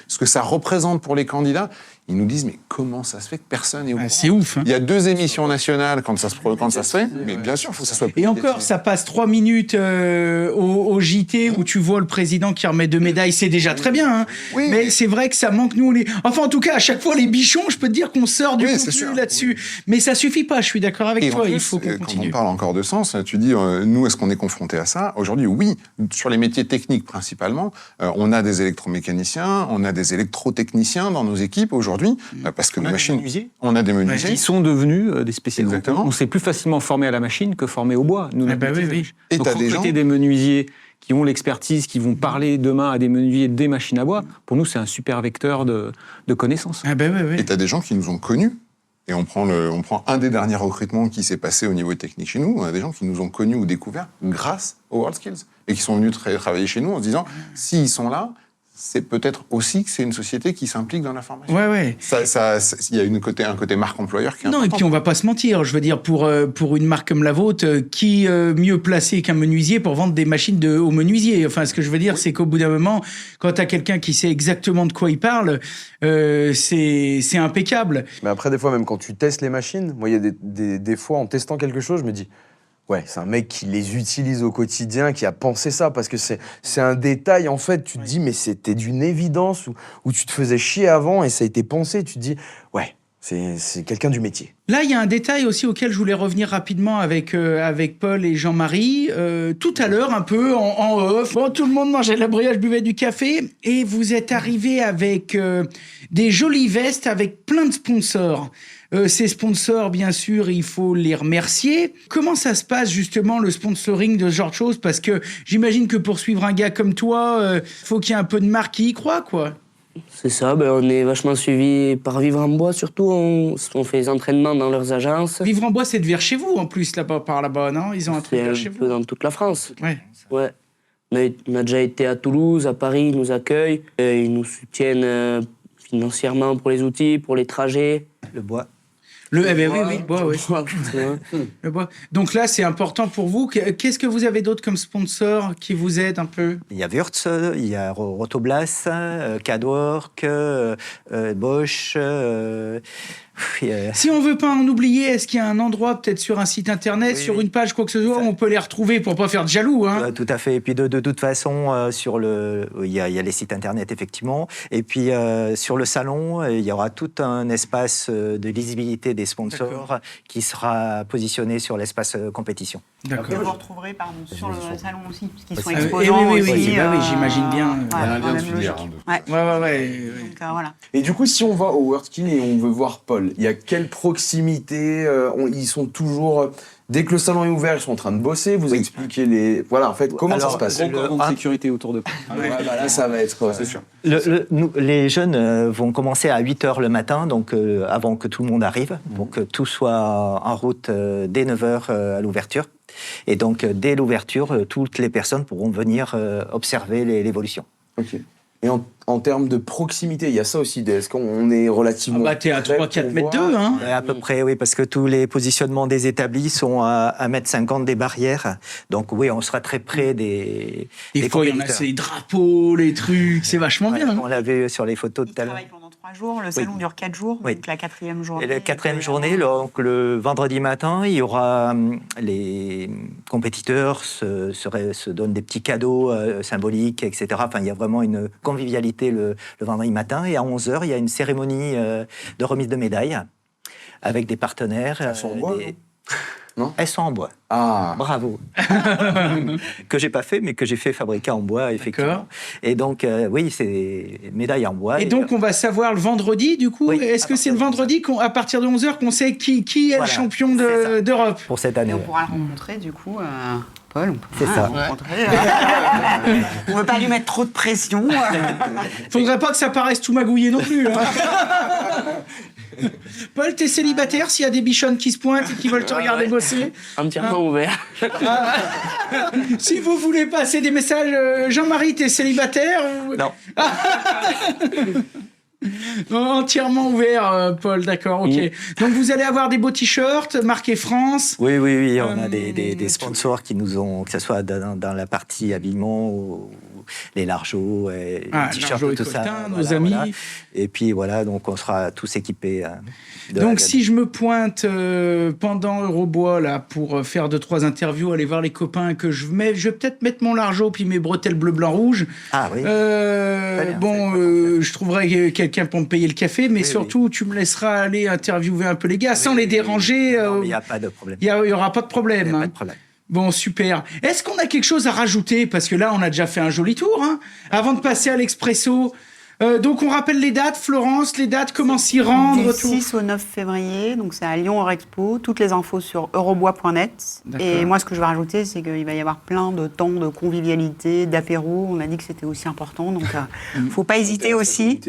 ce que ça représente pour les candidats, ils nous disent, mais comment ça se fait que personne n'est au courant ? C'est ouf. Il y a 2 émissions nationales quand ça se fait, mais bien sûr, il faut que ça soit... Et encore, ça passe 3 minutes au JT où tu vois le président qui remet 2 médailles, c'est déjà très bien. Hein. Mais c'est vrai que ça manque, nous, Enfin, en tout cas, à chaque fois, les bichons, je peux te dire qu'on sort du contenu là-dessus. Mais ça suffit pas, je suis d'accord avec toi, il faut qu'on continue. Quand on parle encore de sens, tu dis, nous, est-ce qu'on est confronté à ça ? Aujourd'hui, oui, sur les métiers techniques principalement, on a des électromécaniciens, on a des électrotechniciens dans nos équipes aujourd'hui, parce que nos machines... On a des menuisiers. Ils sont devenus des spécialistes. Exactement. On s'est plus facilement formé à la machine que formé au bois. Nous, Et donc, recruter des menuisiers qui ont l'expertise, qui vont parler demain à des menuisiers des machines à bois, pour nous, c'est un super vecteur de connaissances. Et tu as des gens qui nous ont connus. Et on prend un des derniers recrutements qui s'est passé au niveau technique chez nous. On a des gens qui nous ont connus ou découverts grâce aux WorldSkills et qui sont venus travailler chez nous en se disant, s'ils sont là, c'est peut-être aussi que c'est une société qui s'implique dans la formation. Il y a un côté marque employeur qui est important. Et puis on va pas se mentir, je veux dire, pour une marque comme la vôtre, qui mieux placé qu'un menuisier pour vendre des machines aux menuisiers. Enfin, ce que je veux dire, c'est qu'au bout d'un moment, quand tu as quelqu'un qui sait exactement de quoi il parle, c'est impeccable. Mais après, des fois, même quand tu testes les machines, moi, il y a des fois, en testant quelque chose, je me dis... Ouais, c'est un mec qui les utilise au quotidien, qui a pensé ça, parce que c'est un détail, en fait, tu te dis, mais c'était d'une évidence, où tu te faisais chier avant, et ça a été pensé, tu te dis, ouais, c'est quelqu'un du métier. Là, il y a un détail aussi auquel je voulais revenir rapidement avec Paul et Jean-Marie. Tout à l'heure, un peu en off, bon, tout le monde mangeait de la brioche, buvait du café, et vous êtes arrivés avec des jolies vestes avec plein de sponsors. Ces sponsors, bien sûr, il faut les remercier. Comment ça se passe, justement, le sponsoring de ce genre de choses ? Parce que j'imagine que pour suivre un gars comme toi, faut qu'il y ait un peu de marque qui y croit, quoi. C'est ça, on est vachement suivi par Vivre en Bois, surtout. On fait des entraînements dans leurs agences. Vivre en Bois, c'est de vers chez vous, en plus, là-bas, par là-bas, non ? Ils ont un truc vers chez vous. C'est un peu dans toute la France. Ouais. On a déjà été à Toulouse, à Paris, ils nous accueillent. Ils nous soutiennent financièrement pour les outils, pour les trajets. Le bois. Le bois. Donc là, c'est important pour vous. Qu'est-ce que vous avez d'autre comme sponsor qui vous aide un peu ? Il y a Wurtz, il y a Rotoblas, Cadwork, Bosch. Si on veut pas en oublier, est-ce qu'il y a un endroit, peut-être sur un site internet, sur une page, quoi que ce soit, où on peut les retrouver pour pas faire de jaloux, hein ? Tout à fait. Et puis de toute façon, il y a les sites internet, effectivement. Et puis sur le salon, il y aura tout un espace de lisibilité des sponsors qui sera positionné sur l'espace compétition. D'accord. Et vous retrouverez sur le salon aussi, parce qu'ils sont exposants oui, aussi. Oui, j'imagine bien. Il y a un lien de filière. Ouais. Donc, voilà. Et du coup, si on va au WorldSkills et on veut voir Paul, il y a quelle proximité ils sont toujours... Dès que le salon est ouvert, ils sont en train de bosser, vous expliquez les... Voilà, en fait, comment ça se passe ? Gros de sécurité autour de Paul. Là, ça va être... C'est sûr. Les jeunes vont commencer à 8h le matin, donc avant que tout le monde arrive, pour que tout soit en route dès 9h à l'ouverture. Et donc, dès l'ouverture, toutes les personnes pourront venir observer l'évolution. Ok. Et en termes de proximité, il y a ça aussi. Est-ce qu'on est relativement... T'es à 3-4 mètres 2, hein ? À peu près, oui, parce que tous les positionnements des établis sont à 1,50 m des barrières. Donc oui, on sera très près des fois, il y en a ces drapeaux, les trucs, c'est vachement bien. Hein ? On l'a vu sur les photos tout à l'heure. 3 jours, le salon dure 4 jours, donc la 4e journée. Et la 4e journée, donc le vendredi matin, il y aura les compétiteurs se donnent des petits cadeaux symboliques, etc. Enfin, il y a vraiment une convivialité le vendredi matin. Et à 11h, il y a une cérémonie de remise de médailles avec des partenaires. Elles sont en bois, non ? Elles sont en bois. Ah, bravo. Que j'ai pas fait, mais que j'ai fait fabriquer en bois, effectivement. D'accord. Et donc, oui, c'est médaille en bois. Et donc, on va savoir le vendredi, du coup. Est-ce que c'est le vendredi, à partir de 11h, qu'on sait qui est le champion d'Europe ? Pour cette année. Et on pourra le rencontrer, du coup, Paul, on peut C'est ça. rencontrer. On ne veut pas lui mettre trop de pression. Faudrait pas que ça paraisse tout magouillé non plus. Hein. Paul, t'es célibataire s'il y a des bichonnes qui se pointent et qui veulent te regarder bosser? Entièrement ouvert. Si vous voulez passer des messages, Jean-Marie, t'es célibataire ou... Non. Entièrement ouvert, Paul, d'accord, ok. Donc vous allez avoir des beaux t-shirts marqués France. Oui, on a des sponsors qui nous ont, que ce soit dans la partie habillement ou les largeaux, et les t-shirts, Largeau et tout ça. Coltin, nos amis. Voilà. Et puis voilà, donc on sera tous équipés. Donc si je me pointe pendant Eurobois là pour faire 2-3 interviews, aller voir les copains que je vais peut-être mettre mon largeau puis mes bretelles bleu, blanc, rouge. Ah oui. Je trouverai quelqu'un pour me payer le café, mais surtout tu me laisseras aller interviewer un peu les gars sans les déranger. Il n'y a pas de problème. Il y aura pas de problème. Il n'y a hein. pas de problème. Bon, super. Est-ce qu'on a quelque chose à rajouter? Parce que là, on a déjà fait un joli tour. Hein, avant de passer à l'Expresso. Donc, on rappelle les dates, Florence, les dates, comment s'y rendre? Du 6 au 9 février, donc c'est à Lyon Eurexpo. Toutes les infos sur eurobois.net. Et moi, ce que je vais rajouter, c'est qu'il va y avoir plein de temps de convivialité, d'apéro. On a dit que c'était aussi important, donc il ne faut pas hésiter aussi.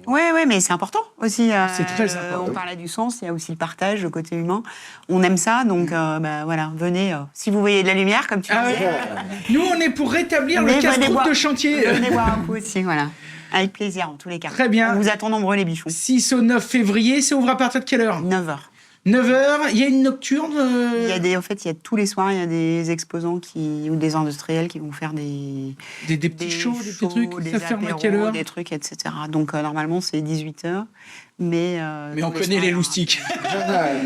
Oui, mais c'est important aussi. C'est très important. On parlait du sens, il y a aussi le partage, le côté humain. On aime ça, donc voilà, venez. Si vous voyez de la lumière, comme tu disais. Nous, on est pour rétablir le casse-croûte de chantier. Venez boire un coup aussi, voilà. Avec plaisir, en tous les cas. Très bien. On vous attend nombreux, les bichons. 6 au 9 février, ça ouvre à partir de quelle heure? 9h. 9h, il y a une nocturne En fait, il y a tous les soirs, il y a des exposants ou des industriels qui vont faire des petits shows, des petits trucs. Des ça ferme à apéros, quelle heure? des trucs, etc. Donc, normalement, c'est 18h. Mais on connaît les loustiques.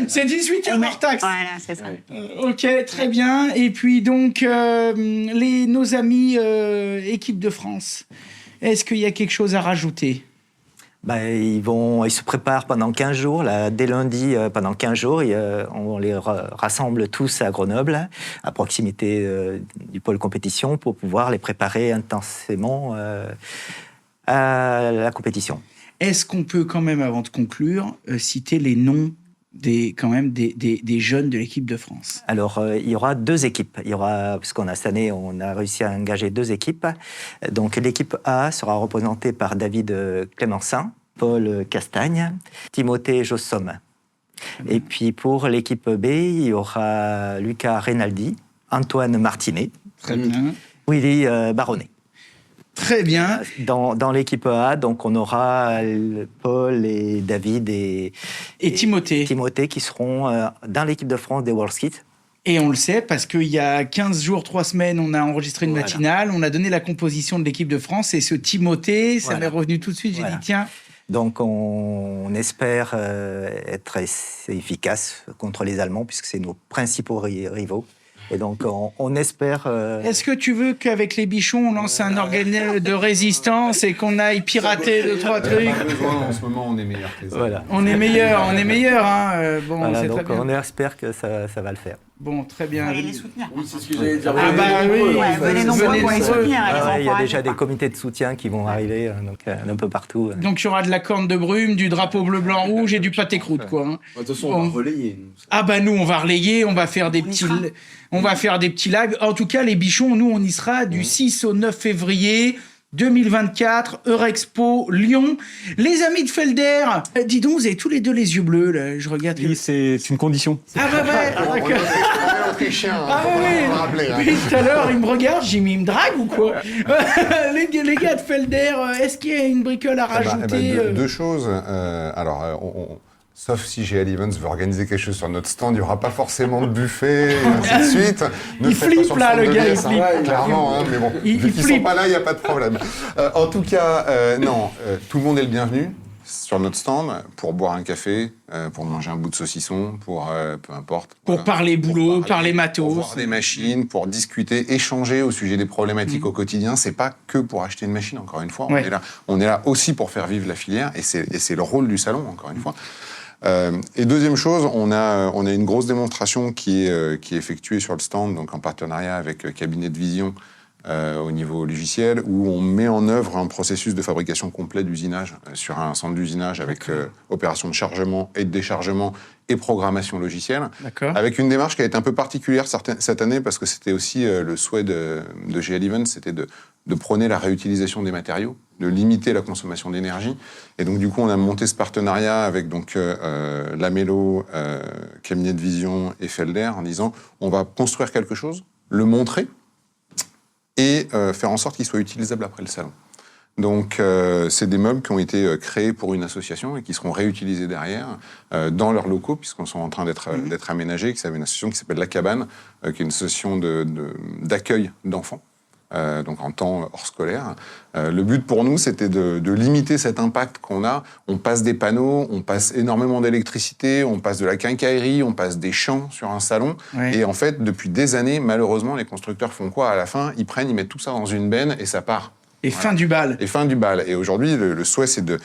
C'est 18h hors taxe. Voilà, c'est ça. Ok, très bien. Et puis donc, nos amis équipe de France, est-ce qu'il y a quelque chose à rajouter? Ils se préparent pendant 15 jours. Là, dès lundi, pendant 15 jours, on les rassemble tous à Grenoble, à proximité du pôle compétition, pour pouvoir les préparer intensément à la compétition. Est-ce qu'on peut quand même, avant de conclure, citer les noms des jeunes de l'équipe de France? Alors, il y aura 2 équipes. Parce qu'on a cette année, on a réussi à engager 2 équipes. Donc, l'équipe A sera représentée par David Clémensin, Paul Castagne, Timothée Jossom. Et puis, pour l'équipe B, il y aura Lucas Rinaldi, Antoine Martinet, Très bien. Willy Baronnet. Très bien. Dans l'équipe A, donc on aura Paul et David et Timothée. Timothée qui seront dans l'équipe de France des World Skits. Et on le sait parce qu'il y a 15 jours, 3 semaines, on a enregistré une matinale, on a donné la composition de l'équipe de France et ce Timothée, ça m'est revenu tout de suite, j'ai dit tiens. Donc on espère être efficace contre les Allemands puisque c'est nos principaux rivaux. Et donc, on espère... Est-ce que tu veux qu'avec les bichons, on lance un organisme de résistance et qu'on aille pirater 2-3 trucs? En ce moment, on est meilleur que les autres. Voilà. On est meilleur. Hein. Bon, voilà, c'est donc très bien. on espère que ça va le faire. Bon, très bien. Allez les soutenir. Oui, c'est ce que j'allais dire. Venez nombreux pour les soutenir. Il y a déjà des comités de soutien qui vont arriver un peu partout. Donc, il y aura de la corne de brume, du drapeau bleu, blanc, rouge et du pâté croûte, quoi. Hein. De toute façon, on va relayer. Nous, on va relayer, on va faire des petits lives. En tout cas, les bichons, nous, on y sera du 6 au 9 février 2024, Eurexpo, Lyon. Les amis de Felder, dis donc, vous avez tous les deux les yeux bleus, là. Je regarde. Oui, c'est une condition. Ah bah ouais, d'accord. Ah oui, oui. Tout à l'heure, il me regarde, j'ai mis, il me drague ou quoi? Les gars de Felder, est-ce qu'il y a une bricole à rajouter? 2 choses. Sauf si GL Events veut organiser quelque chose sur notre stand, il n'y aura pas forcément de buffet, et ainsi de suite. Il flippe là, le gars, il flippe. Clairement, mais bon, vu qu'ils ne sont pas là, il n'y a pas de problème. En tout cas, tout le monde est le bienvenu sur notre stand pour boire un café, pour manger un bout de saucisson, pour peu importe. Pour parler boulot, parler matos. Pour voir des machines, pour discuter, échanger au sujet des problématiques au quotidien. C'est pas que pour acheter une machine, encore une fois. On est là aussi pour faire vivre la filière et c'est le rôle du salon, encore une fois. Et deuxième chose, on a une grosse démonstration qui est effectuée sur le stand, donc en partenariat avec Cabinet de Vision, au niveau logiciel, où on met en œuvre un processus de fabrication complet d'usinage sur un centre d'usinage avec opération de chargement et de déchargement et programmation logicielle, avec une démarche qui a été un peu particulière cette année, parce que c'était aussi le souhait de GL Events, c'était de prôner la réutilisation des matériaux, de limiter la consommation d'énergie. Et donc, du coup, on a monté ce partenariat avec Lamello, Cabinet de Vision et Felder, en disant, on va construire quelque chose, le montrer, et faire en sorte qu'il soit utilisable après le salon. Donc, c'est des meubles qui ont été créés pour une association et qui seront réutilisés derrière dans leurs locaux, puisqu'ils sont en train d'être aménagés. C'est une association qui s'appelle La Cabane, qui est une association d'accueil d'enfants, donc en temps hors scolaire. Le but pour nous, c'était de limiter cet impact qu'on a. On passe des panneaux, on passe énormément d'électricité, on passe de la quincaillerie, on passe des champs sur un salon. Ouais. Et en fait, depuis des années, malheureusement, les constructeurs font quoi à la fin ? Ils mettent tout ça dans une benne et ça part. Et voilà. Fin du bal. Et fin du bal. Et aujourd'hui, le souhait, c'est de,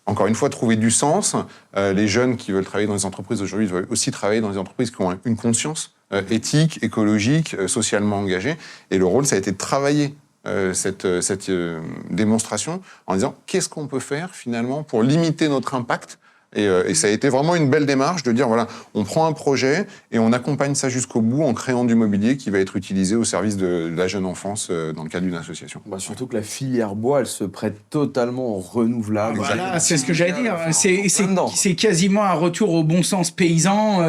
encore une fois, trouver du sens. Les jeunes qui veulent travailler dans les entreprises aujourd'hui veulent aussi travailler dans des entreprises qui ont une conscience éthique, écologique, socialement engagée. Et le rôle, ça a été de travailler cette démonstration en disant qu'est-ce qu'on peut faire finalement pour limiter notre impact. Et ça a été vraiment une belle démarche de dire, voilà, on prend un projet et on accompagne ça jusqu'au bout en créant du mobilier qui va être utilisé au service de la jeune enfance dans le cadre d'une association. Bah, surtout que la filière bois, elle se prête totalement au renouvelable. Voilà, c'est ce que j'allais dire. C'est quasiment un retour au bon sens paysan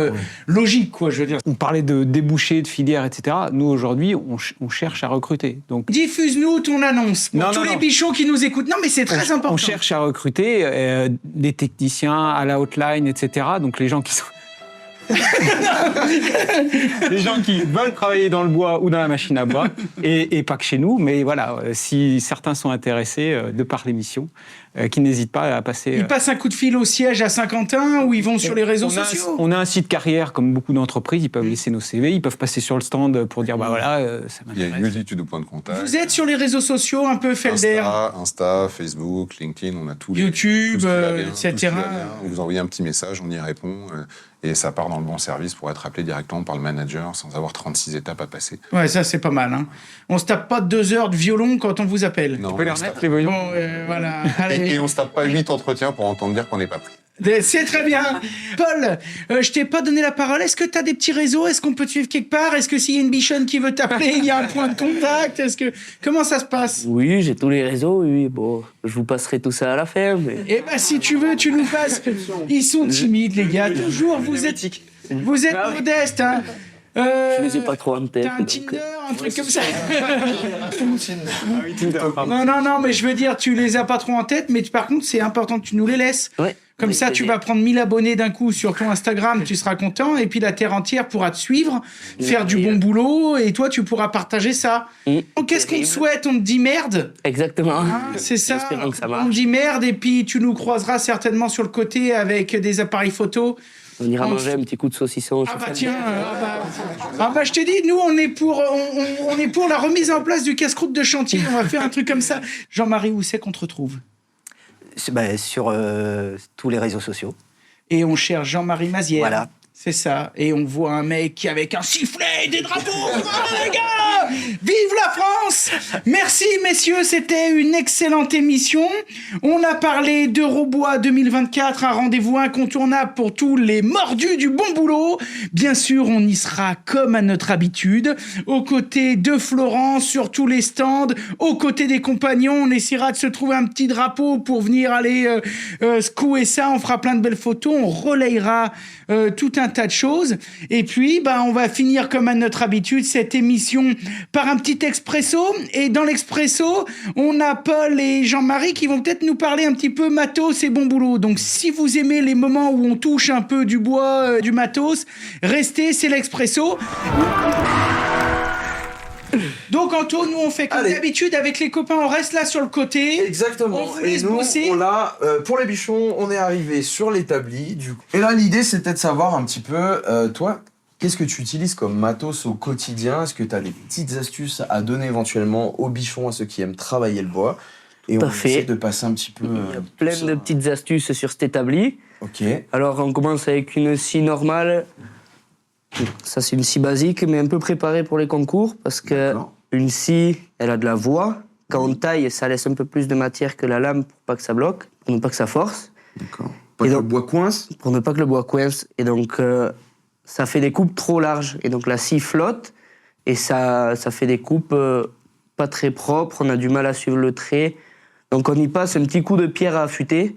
logique, quoi, je veux dire. On parlait de débouchés, de filières, etc. Nous, aujourd'hui, on cherche à recruter. Donc... Diffuse-nous ton annonce pour tous les bichons qui nous écoutent. Non, mais c'est très important. On cherche à recruter des techniciens à la hotline, etc. Donc les gens qui sont... les gens qui veulent travailler dans le bois ou dans la machine à bois, et pas que chez nous, mais voilà, si certains sont intéressés de par l'émission, qui n'hésitent pas à passer... Ils passent un coup de fil au siège à Saint-Quentin ou ils vont sur les réseaux sociaux. On a un site carrière, comme beaucoup d'entreprises, ils peuvent laisser nos CV, ils peuvent passer sur le stand pour dire, bah voilà, ça m'intéresse. Il y a une multitude de points de contact. Vous êtes sur les réseaux sociaux un peu Felder? Insta, Facebook, LinkedIn, on a tout. YouTube, etc. Vous envoyez un petit message, on y répond. Et ça part dans le bon service pour être appelé directement par le manager sans avoir 36 étapes à passer. Ouais, ça c'est pas mal. Hein. On se tape pas 2 heures de violon quand on vous appelle. Non, on peut les remettre, les violons. Bon, voilà. Et on se tape pas 8 entretiens pour entendre dire qu'on n'est pas pris. C'est très bien. Paul, je t'ai pas donné la parole. Est-ce que tu as des petits réseaux? Est-ce qu'on peut te suivre quelque part? Est-ce que s'il y a une bichonne qui veut t'appeler, il y a un point de contact? Comment ça se passe? Oui, j'ai tous les réseaux, oui. Bon, je vous passerai tout ça à la fin. Mais... Eh ben, si tu veux, tu nous passes. Ils sont timides, les gars. Toujours, vous êtes modestes, hein. Je les ai pas trop en tête. T'as un Tinder, un truc comme ça. Non, mais je veux dire, tu les as pas trop en tête, mais par contre, c'est important que tu nous les laisses. Ouais. Comme ça, tu vas prendre 1000 abonnés d'un coup sur ton Instagram, tu seras content, et puis la terre entière pourra te suivre, faire du bon boulot, et toi, tu pourras partager ça. Donc, qu'est-ce qu'on te souhaite? On te dit merde? Exactement. C'est ça. Espérons que ça marche. On te dit merde, et puis tu nous croiseras certainement sur le côté avec des appareils photo. On ira manger un petit coup de saucisson. Ah bah tiens, je te dis, nous on est pour la remise en place du casse-croûte de chantier. On va faire un truc comme ça. Jean-Marie, où c'est qu'on te retrouve? Sur tous les réseaux sociaux. Et on cherche Jean-Marie Mazière. Voilà. C'est ça. Et on voit un mec qui avec un sifflet et des drapeaux. Les gars, vive la France! Merci messieurs, c'était une excellente émission. On a parlé d'Eurobois 2024, un rendez-vous incontournable pour tous les mordus du bon boulot. Bien sûr, on y sera comme à notre habitude, aux côtés de Florence sur tous les stands, aux côtés des compagnons. On essaiera de se trouver un petit drapeau pour venir aller secouer ça. On fera plein de belles photos. On relayera tout un tas de choses. Et puis, on va finir comme à notre habitude cette émission par un petit expresso. Et dans l'expresso, on a Paul et Jean-Marie qui vont peut-être nous parler un petit peu matos et bon boulot. Donc, si vous aimez les moments où on touche un peu du bois, du matos, restez, c'est l'expresso. Donc Anto, nous on fait comme d'habitude avec les copains, on reste là sur le côté. Exactement. On vous laisse bosser. Pour les bichons, on est arrivé sur l'établi. Et là, l'idée c'était de savoir un petit peu, toi, qu'est-ce que tu utilises comme matos au quotidien? Est-ce que tu as des petites astuces à donner éventuellement aux bichons, à ceux qui aiment travailler le bois? Et on essaie de passer un petit peu... Il y a plein de petites astuces sur cet établi. Ok. Alors on commence avec une scie normale. Ça, c'est une scie basique, mais un peu préparée pour les concours, parce que une scie, elle a de la voie. Quand on taille, ça laisse un peu plus de matière que la lame pour pas que ça bloque, pour ne pas que ça force. D'accord. Pas que le bois coince. Pour ne pas que le bois coince. Et donc, ça fait des coupes trop larges. Et donc, la scie flotte et ça fait des coupes pas très propres. On a du mal à suivre le trait. Donc, on y passe un petit coup de pierre à affûter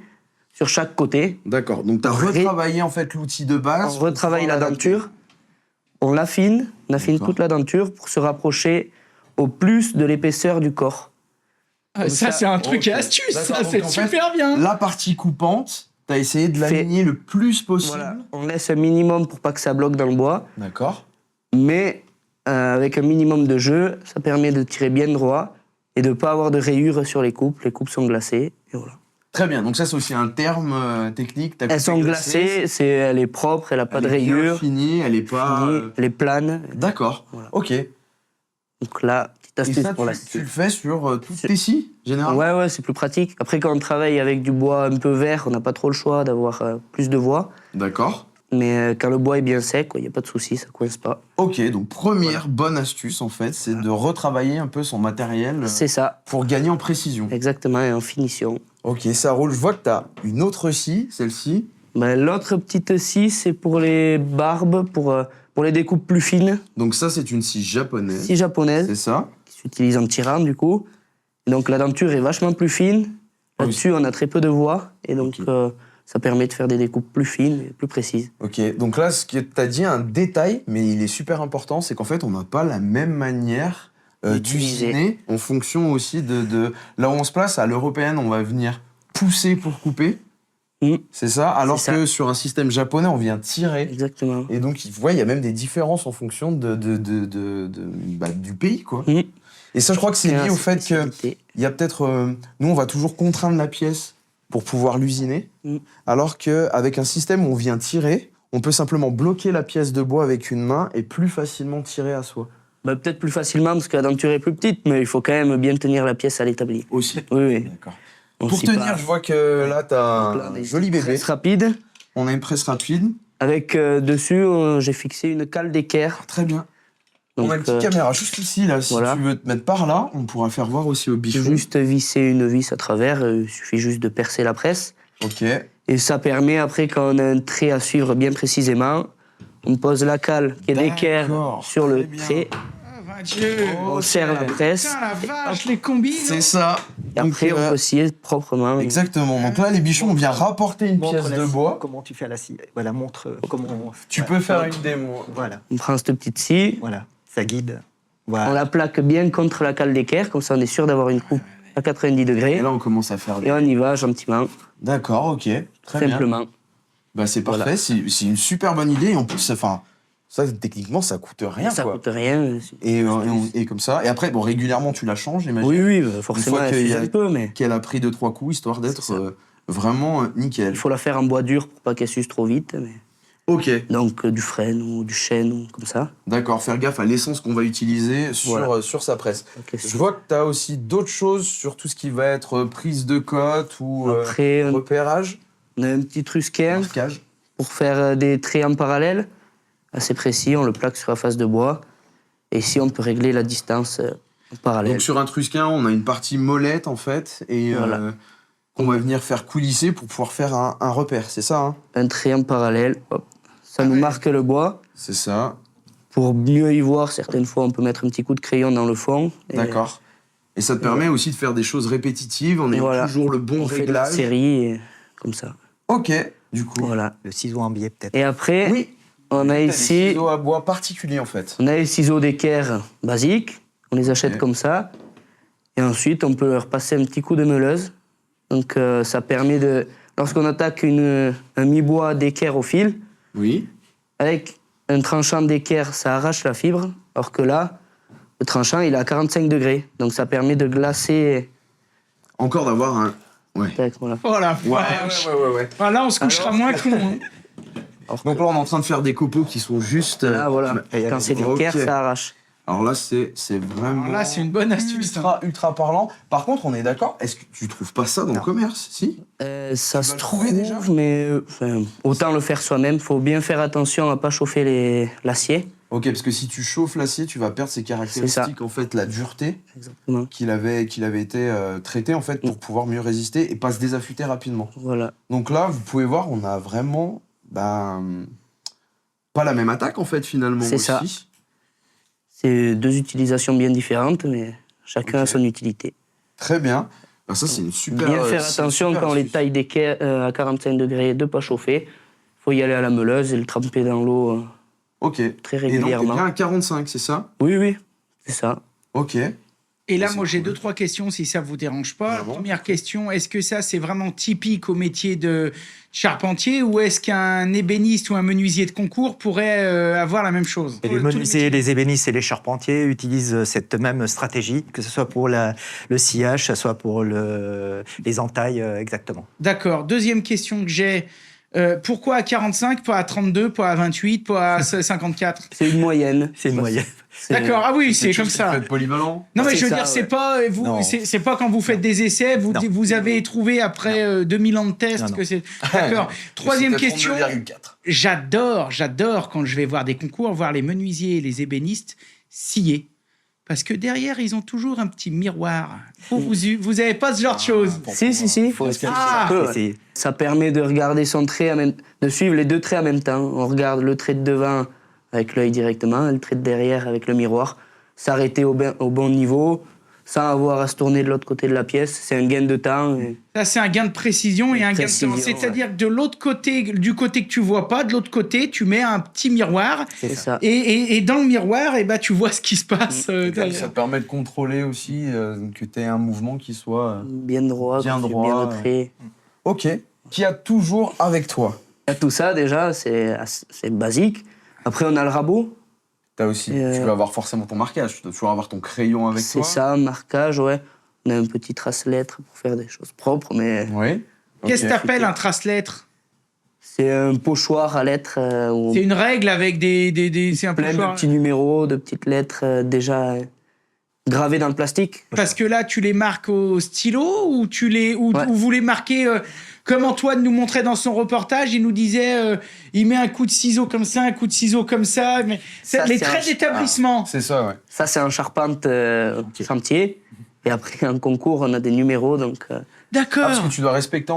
sur chaque côté. D'accord. Donc, tu as retravaillé en fait l'outil de base. On retravaille la denture. On affine toute la denture pour se rapprocher au plus de l'épaisseur du corps. Ça, c'est un truc et astuce, ça, c'est super bien. La partie coupante, tu as essayé de l'aligner le plus possible. Voilà. On laisse un minimum pour pas que ça bloque dans le bois. D'accord. Mais avec un minimum de jeu, ça permet de tirer bien droit et de ne pas avoir de rayures sur les coupes. Les coupes sont glacées, et voilà. Très bien, donc ça c'est aussi un terme technique. Elles sont glacées, elle est propre, elle n'a pas de rayures. Elle est finie, elle est pas... Elle est plane. D'accord, voilà. Ok. Donc là, petite astuce et ça, pour la tu le fais sur toutes tes scies, généralement? Ouais, c'est plus pratique. Après, quand on travaille avec du bois un peu vert, on n'a pas trop le choix d'avoir plus de voie. D'accord. Mais quand le bois est bien sec, il n'y a pas de souci, ça ne coince pas. Ok, donc première bonne astuce, en fait, c'est de retravailler un peu son matériel. C'est ça. Pour gagner en précision. Exactement, et en finition. Ok, ça roule. Je vois que tu as une autre scie, celle-ci. L'autre petite scie, c'est pour les barbes, pour les découpes plus fines. Donc ça, c'est une scie japonaise. Scie japonaise. C'est ça. Qui s'utilise en tirant, du coup. Et donc la denture est vachement plus fine. Là-dessus, on a très peu de voie. Et donc, ça permet de faire des découpes plus fines et plus précises. Ok, donc là, ce que tu as dit, un détail, mais il est super important, c'est qu'en fait, on n'a pas la même manière d'usiner en fonction aussi de... Là où on se place, à l'européenne, on va venir pousser pour couper. C'est ça, alors que sur un système japonais, on vient tirer. Exactement. Et donc, il y a même des différences en fonction du pays, quoi. Et ça, je crois que c'est lié au fait qu'il y a peut-être... nous, on va toujours contraindre la pièce pour pouvoir l'usiner, alors qu'avec un système où on vient tirer, on peut simplement bloquer la pièce de bois avec une main et plus facilement tirer à soi. Peut-être plus facilement parce que la denture est plus petite, mais il faut quand même bien tenir la pièce à l'établi. Aussi. Oui. D'accord. Pour tenir, je vois que là, tu as un joli bébé. Presse rapide. On a une presse rapide. Avec dessus, j'ai fixé une cale d'équerre. Très bien. Donc, on a une petite caméra juste ici, là. Si tu veux te mettre par là, on pourra faire voir aussi au bichon. Juste visser une vis à travers, il suffit juste de percer la presse. Ok. Et ça permet, après, quand on a un trait à suivre bien précisément, on pose la cale qui est d'équerre sur le trait. On serre la presse. Putain, la vache, les combines. C'est ça. Et après, on peut scier proprement. Exactement. Donc là, les bichons, on vient rapporter une pièce de bois. Comment tu fais la scie? Voilà, montre comment... Tu peux faire une démo. Voilà. On prend cette petite scie. Voilà, ça guide. Voilà. On la plaque bien contre la cale d'équerre, comme ça on est sûr d'avoir une coupe à 90 degrés. Et là, on commence à faire... Et on y va gentiment. D'accord, ok. Très simplement. Bah, c'est parfait, voilà. C'est une super bonne idée. En plus, ça, techniquement, ça coûte rien. Ça quoi. Coûte rien. Et comme ça. Et après, régulièrement, tu la changes, j'imagine. Oui, forcément, un peu, mais... Qu'elle a pris 2-3 coups, histoire d'être vraiment nickel. Il faut la faire en bois dur pour pas qu'elle s'use trop vite. Mais... Ok. Donc, du frêne ou du chêne, ou comme ça. D'accord, faire gaffe à l'essence qu'on va utiliser sur sa presse. Okay, je vois que tu as aussi d'autres choses sur tout ce qui va être prise de cote ou repérage. On a un petit trusquin pour faire des traits en parallèle. Assez précis, on le plaque sur la face de bois. Et ici, on peut régler la distance en parallèle. Donc sur un trusquin, on a une partie molette, en fait, et qu'on va venir faire coulisser pour pouvoir faire un repère, c'est ça, hein? Un trait en parallèle, hop. Ça nous marque le bois. C'est ça. Pour mieux y voir, certaines fois, on peut mettre un petit coup de crayon dans le fond. D'accord. Et ça te permet aussi de faire des choses répétitives en ayant toujours le bon réglage. Fait de la série, comme ça. Ok, du coup. Voilà. Le ciseau en biais, peut-être. Et après... On a ici des ciseaux à bois particuliers, en fait. On a les ciseaux d'équerre basiques, on les achète comme ça. Et ensuite, on peut leur passer un petit coup de meuleuse. Donc, ça permet de... Lorsqu'on attaque un mi-bois d'équerre au fil, avec un tranchant d'équerre, ça arrache la fibre. Alors que là, le tranchant, il est à 45 degrés. Donc, ça permet de glacer... Encore d'avoir un... Ouais. Voilà. Oh la vache. Ouais. Là, on se couchera moins con. Hein. Donc là, on est en train de faire des copeaux qui sont juste... Ah, voilà. Quand c'est d'équerre, ça arrache. Alors là, c'est vraiment... Alors là, c'est une bonne astuce. Ultra parlant. Par contre, on est d'accord, est-ce que tu trouves pas ça dans le commerce, si ça se trouve déjà, mais autant le faire soi-même. Il faut bien faire attention à ne pas chauffer l'acier. Ok, parce que si tu chauffes l'acier, tu vas perdre ses caractéristiques, en fait, la dureté qu'il avait été traité, en fait, pour pouvoir mieux résister et pas se désaffûter rapidement. Voilà. Donc là, vous pouvez voir, on a vraiment pas la même attaque, en fait, finalement. C'est ça. C'est 2 utilisations bien différentes, mais chacun a son utilité. Très bien. Ben ça, c'est une super... Bien faire attention quand on les taille des quais à 45 degrés, de ne pas chauffer. Il faut y aller à la meuleuse et le tremper dans l'eau très régulièrement. Et donc, il y a un 45, c'est ça? Oui, c'est ça. Ok. Et là, moi, j'ai 2-3 questions, si ça vous dérange pas. La première question, est-ce que ça, c'est vraiment typique au métier de charpentier ou est-ce qu'un ébéniste ou un menuisier de concours pourrait avoir la même chose? Et les menuisiers, les ébénistes et les charpentiers utilisent cette même stratégie, que ce soit pour le sciage, que ce soit pour les entailles, exactement. D'accord. Deuxième question que j'ai. Pourquoi à 45, pas à 32, pas à 28, pas à 54? C'est une moyenne. C'est une moyenne. D'accord, ah oui, c'est comme ça. Vous polyvalent. Non, mais je veux dire, c'est pas c'est pas quand vous faites des essais, vous avez trouvé après 2000 ans de tests que c'est. D'accord. Troisième question. J'adore quand je vais voir des concours, voir les menuisiers et les ébénistes scier. Parce que derrière, ils ont toujours un petit miroir. Vous avez pas ce genre de choses. Si. Ça permet de regarder son trait, de suivre les 2 traits en même temps. On regarde le trait de devant avec l'œil directement, et le trait de derrière avec le miroir. S'arrêter au bon niveau, sans avoir à se tourner de l'autre côté de la pièce. C'est un gain de temps. Ça, c'est un gain de précision et un gain de temps. C'est-à-dire que de l'autre côté, du côté que tu vois pas, de l'autre côté, tu mets un petit miroir. C'est ça. Et dans le miroir, tu vois ce qui se passe. Ça permet de contrôler aussi que tu aies un mouvement qui soit bien droit, bien trait. Ok. Qui a toujours avec toi? Tout ça, déjà, c'est basique. Après, on a le rabot. T'as aussi, tu vas avoir forcément ton marquage, tu dois toujours avoir ton crayon avec toi. C'est ça, marquage, ouais. On a un petit trace-lettre pour faire des choses propres, mais... Oui. Qu'est-ce que t'appelles un trace-lettre? C'est un pochoir à lettres. C'est une règle avec c'est un plein pochoir. de petits numéros, de petites lettres déjà gravées dans le plastique. Parce que là, tu les marques au stylo ou vous les marquez... Comme Antoine nous montrait dans son reportage, il nous disait il met un coup de ciseau comme ça, un coup de ciseau comme ça. Mais les traits d'établissement. C'est ça, ouais. Ça, c'est un charpente chantier. Et après, en concours, on a des numéros. Donc, D'accord. Parce que tu dois respecter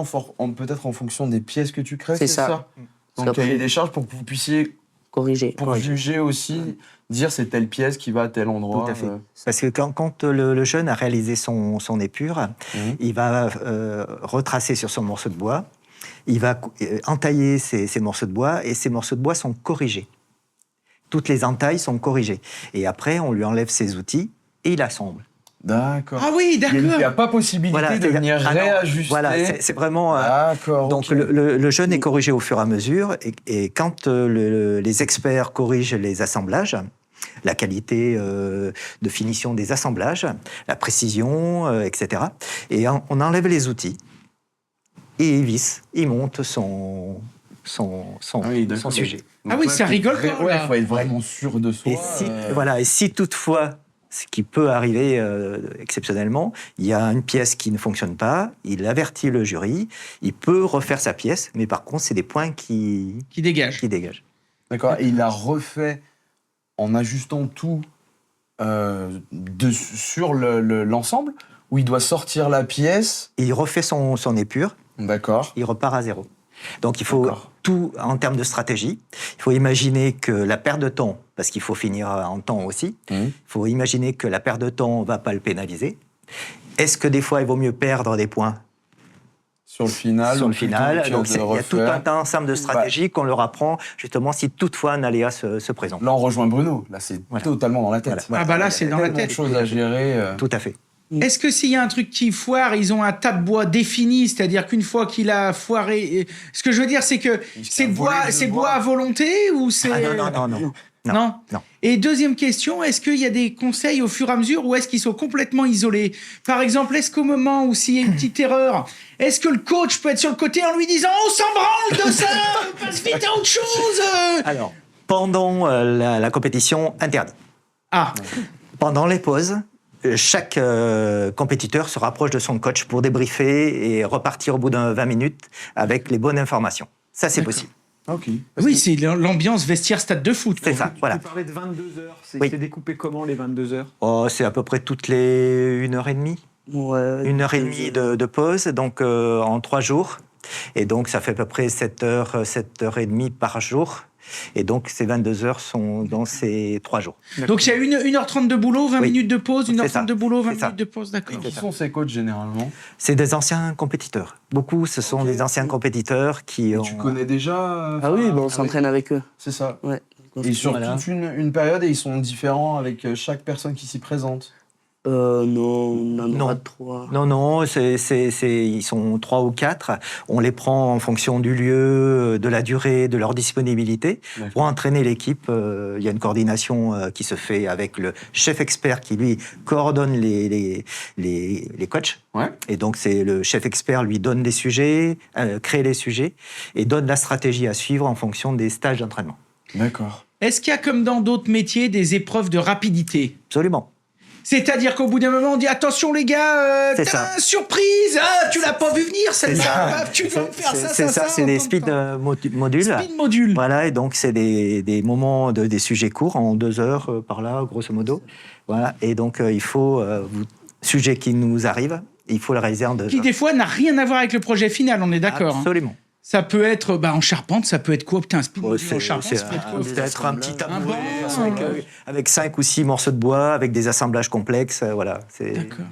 peut-être en fonction des pièces que tu crées, c'est ça. Donc, il y a des charges pour que vous puissiez corriger. Pour juger aussi, dire c'est telle pièce qui va à tel endroit. Tout à fait. Parce que quand le jeune a réalisé son épure, il va retracer sur son morceau de bois, il va entailler ces morceaux de bois et ces morceaux de bois sont corrigés. Toutes les entailles sont corrigées. Et après, on lui enlève ses outils et il assemble. D'accord. Ah oui, d'accord. Il n'y a pas possibilité de venir réajuster. Voilà, c'est vraiment... D'accord. Donc le jeune est corrigé au fur et à mesure et quand les experts corrigent les assemblages, la qualité de finition des assemblages, la précision, etc. Et on enlève les outils et il visse, il monte son sujet. Ah oui, ça rigole pas. Il faut être vraiment sûr de soi. Et si toutefois... Ce qui peut arriver exceptionnellement, il y a une pièce qui ne fonctionne pas, il avertit le jury, il peut refaire sa pièce, mais par contre, c'est des points qui dégagent. D'accord, et il a refait en ajustant tout sur l'ensemble, où il doit sortir la pièce. Et il refait son épure. D'accord. Il repart à zéro. Donc il faut tout en termes de stratégie. Il faut imaginer que la perte de temps, parce qu'il faut finir en temps aussi, il faut imaginer que la perte de temps ne va pas le pénaliser. Est-ce que des fois il vaut mieux perdre des points sur le final? Donc il y a tout un ensemble de stratégies qu'on leur apprend justement si toutefois un aléa se présente. Là on rejoint Bruno, là c'est totalement dans la tête. Là c'est dans la tête. Il y a tellement de choses à gérer. Tout à fait. Est-ce que s'il y a un truc qui foire, ils ont un tas de bois défini, c'est-à-dire qu'une fois qu'il a foiré... Ce que je veux dire, c'est que c'est bois à volonté ou c'est... Non. Et deuxième question, est-ce qu'il y a des conseils au fur et à mesure ou est-ce qu'ils sont complètement isolés? Par exemple, est-ce qu'au moment où s'il y a une petite erreur, est-ce que le coach peut être sur le côté en lui disant « On s'en branle de ça, passe vite à autre chose !» Alors, pendant la compétition, interdit. Pendant les pauses, chaque compétiteur se rapproche de son coach pour débriefer et repartir au bout de 20 minutes avec les bonnes informations. Ça, c'est possible. Ok. Oui, c'est l'ambiance vestiaire stade de foot. C'est ça, voilà. Tu parlais de 22 heures. C'est Oui. découpé comment, les 22 heures? C'est à peu près toutes les 1h30. Ouais, 1h30 de pause, donc en 3 jours. Et donc, ça fait à peu près 7 heures, 7h30 par jour. Et donc, ces 22 heures sont dans ces 3 jours. Donc, il y a 1h30 de boulot, 20 minutes de pause, 1h30 ça. de boulot, 20 C'est ça. minutes de pause, d'accord. Qui sont ces coachs généralement? C'est des anciens compétiteurs. Beaucoup, ce sont des anciens compétiteurs qui ont... Tu connais déjà Ah oui, on s'entraîne avec eux. C'est ça. Ouais. Et sur Voilà. toute une période, et ils sont différents avec chaque personne qui s'y présente. Non, on en Non. aura 3. Non, ils sont 3 ou 4. On les prend en fonction du lieu, de la durée, de leur disponibilité. D'accord. Pour entraîner l'équipe, il y a une coordination qui se fait avec le chef expert qui, lui, coordonne les coachs. Ouais. Et donc, c'est le chef expert, lui, donne des sujets, crée les sujets et donne la stratégie à suivre en fonction des stages d'entraînement. D'accord. Est-ce qu'il y a, comme dans d'autres métiers, des épreuves de rapidité? Absolument. C'est-à-dire qu'au bout d'un moment, on dit attention les gars, C'est t'as ça. une surprise, tu l'as pas vu venir celle-là, tu dois faire ça, C'est ça, c'est des speed modules. Speed modules. Voilà, et donc c'est des moments, des sujets courts, en 2 heures par là, grosso modo. Voilà, et donc il faut, sujet qui nous arrive, il faut le réaliser en 2 heures. Qui des fois n'a rien à voir avec le projet final, on est d'accord. Absolument. Ça peut être en charpente, ça peut être quoi? Putain, un speed module en charpente, C'est ça peut être quoi? peut-être un petit tabouret banc, avec 5 ou 6 morceaux de bois, avec des assemblages complexes, voilà. D'accord.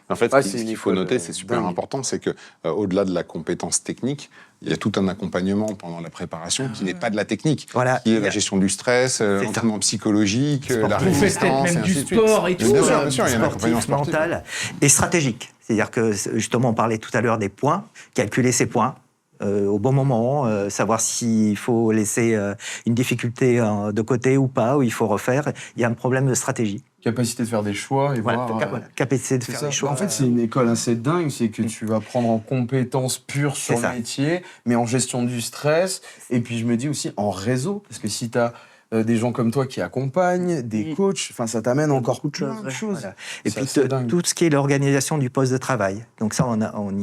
En fait, Ouais, ce c'est qu'il une faut école, noter, c'est super dingue. important, c'est que au-delà de la compétence technique, il y a tout un accompagnement pendant la préparation qui n'est pas de la technique, Voilà. qui est la gestion du stress, l'entraînement psychologique, la Vous faites résistance, peut-être même et du ainsi de suite. sport et tout. Bien sûr, il y a un sportif, accompagnement sportif. mental et stratégique. C'est-à-dire que, justement, on parlait tout à l'heure des points, calculer ses points au bon moment, savoir s'il faut laisser une difficulté de côté ou pas, ou il faut refaire. Il y a un problème de stratégie. Capacité de faire des choix et Voilà, voir. capacité de C'est faire ça. des choix. En fait, c'est une école assez dingue, c'est que tu vas prendre en compétences pures sur C'est le ça. métier, mais en gestion du stress. Et puis je me dis aussi en réseau, parce que si tu as des gens comme toi qui accompagnent, des coachs, enfin ça t'amène encore beaucoup de plein choses, de ouais. choses. Voilà. Et C'est puis assez dingue. tout ce qui est l'organisation du poste de travail. Donc ça, on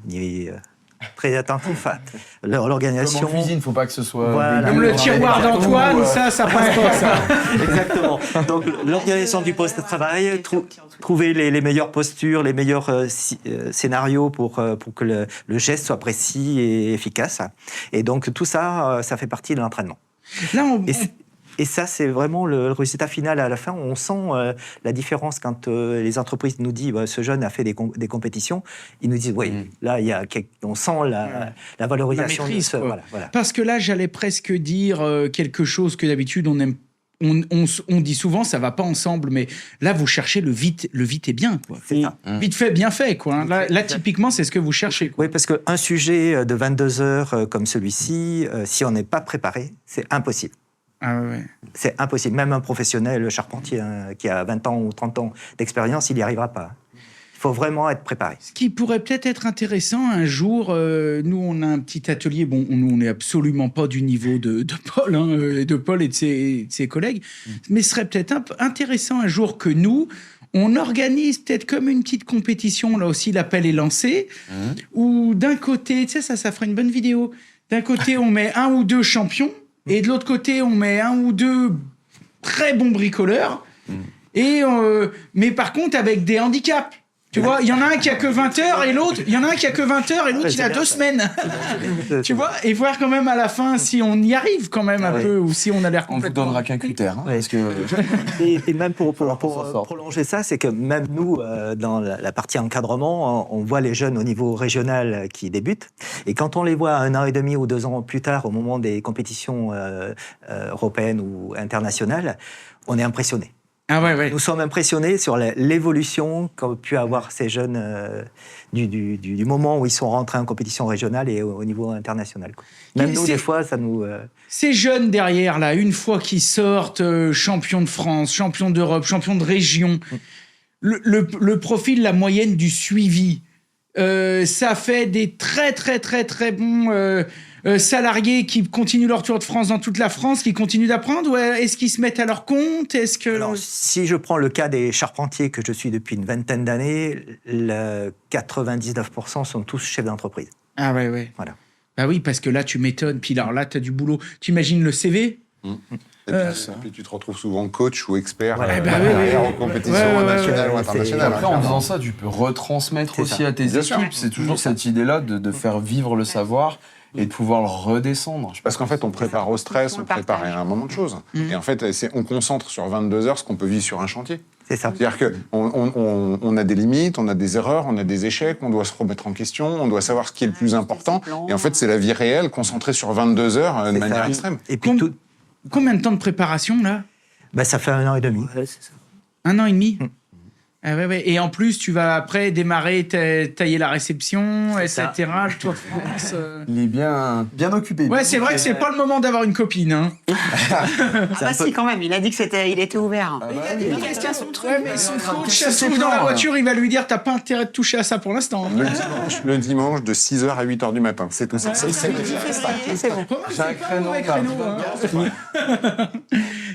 y est très attentif à Comme en l'organisation. cuisine, faut pas que ce soit. Voilà. dégueu, Comme le dans tiroir les cartons, d'Antoine, ça passe pas, ça. Exactement. Donc l'organisation du poste de travail, trouver les meilleures postures, les meilleurs scénarios pour que le geste soit précis et efficace. Et donc tout ça, ça fait partie de l'entraînement. Là, Et ça, c'est vraiment le résultat final à la fin. On sent la différence quand les entreprises nous disent ce jeune a fait des compétitions. Ils nous disent oui, là, on sent la valorisation. La maîtrise, de ce, quoi. voilà. Parce que là, j'allais presque dire quelque chose que d'habitude on aime. On dit souvent ça va pas ensemble, mais là vous cherchez le vite et bien, quoi. C'est ça. Vite fait, bien fait, quoi. hein. Là, typiquement, c'est ce que vous cherchez, quoi. Oui, parce qu'un sujet de 22 heures comme celui-ci, si on n'est pas préparé, c'est impossible. Ah ouais. C'est impossible. Même un professionnel charpentier qui a 20 ans ou 30 ans d'expérience, il n'y arrivera pas. Il faut vraiment être préparé. Ce qui pourrait peut-être être intéressant un jour, nous on a un petit atelier, bon, nous on n'est absolument pas du niveau de Paul, de Paul et de ses collègues, mais ce serait peut-être intéressant un jour que nous, on organise peut-être comme une petite compétition, là aussi l'appel est lancé, où d'un côté, tu sais, ça ferait une bonne vidéo, d'un côté on met 1 ou 2 champions, et de l'autre côté on met 1 ou 2 très bons bricoleurs, et, mais par contre avec des handicaps. Tu vois, il y en a un qui a que 20 heures et l'autre, il y en a un qui a que 20 heures et l'autre il a 2 semaines. Tu vois, et voir quand même à la fin si on y arrive quand même un peu ou si on a l'air On vous complètement. donnera qu'un critère. Hein, parce que... Et même pour prolonger ça, c'est que même nous, dans la partie encadrement, on voit les jeunes au niveau régional qui débutent. Et quand on les voit 1 an et demi ou 2 ans plus tard, au moment des compétitions européennes ou internationales, on est impressionné. Ah ouais. Nous sommes impressionnés sur l'évolution qu'ont pu avoir ces jeunes du moment où ils sont rentrés en compétition régionale et au niveau international, quoi. Même nous, des fois, ça nous... Ces jeunes derrière, là, une fois qu'ils sortent champions de France, champions d'Europe, champions de région, le profil, la moyenne du suivi, ça fait des très, très, très, très bons salariés qui continuent leur tour de France dans toute la France, qui continuent d'apprendre, ou est-ce qu'ils se mettent à leur compte? Est-ce que... Alors, si je prends le cas des charpentiers que je suis depuis une vingtaine d'années, 99% sont tous chefs d'entreprise. Ah ouais. Voilà. Bah oui, parce que là, tu m'étonnes. Puis là, tu as du boulot. Tu imagines le CV? Et puis tu te retrouves souvent coach ou expert en compétition nationale ou internationale. Après, en faisant ça, tu peux retransmettre aussi à tes équipes. C'est toujours cette idée-là de faire vivre le savoir et de pouvoir le redescendre. Parce qu'en fait, on prépare au stress, on prépare à un moment de choses. Et en fait, on concentre sur 22 heures ce qu'on peut vivre sur un chantier. C'est ça. C'est-à-dire qu'on a des limites, on a des erreurs, on a des échecs, on doit se remettre en question, on doit savoir ce qui est le plus important. Et en fait, c'est la vie réelle concentrée sur 22 heures de manière extrême. Et puis Combien de temps de préparation, là? Ça fait 1 an et demi. Ouais, c'est ça. 1 an et demi? Ah ouais. Et en plus, tu vas après démarrer, tailler la réception, etc. Le Tour de France. Il est bien occupé. Ouais, c'est vrai que c'est pas le moment d'avoir une copine. Hein. Si, quand même. Il a dit il était ouvert. Il questionne son truc. Ouais, mais son coach, ça se trouve dans la voiture, il va lui dire t'as pas intérêt de toucher à ça pour l'instant. Le dimanche, de 6h à 8h du matin. C'est tout ça. C'est bon. J'ai un créneau.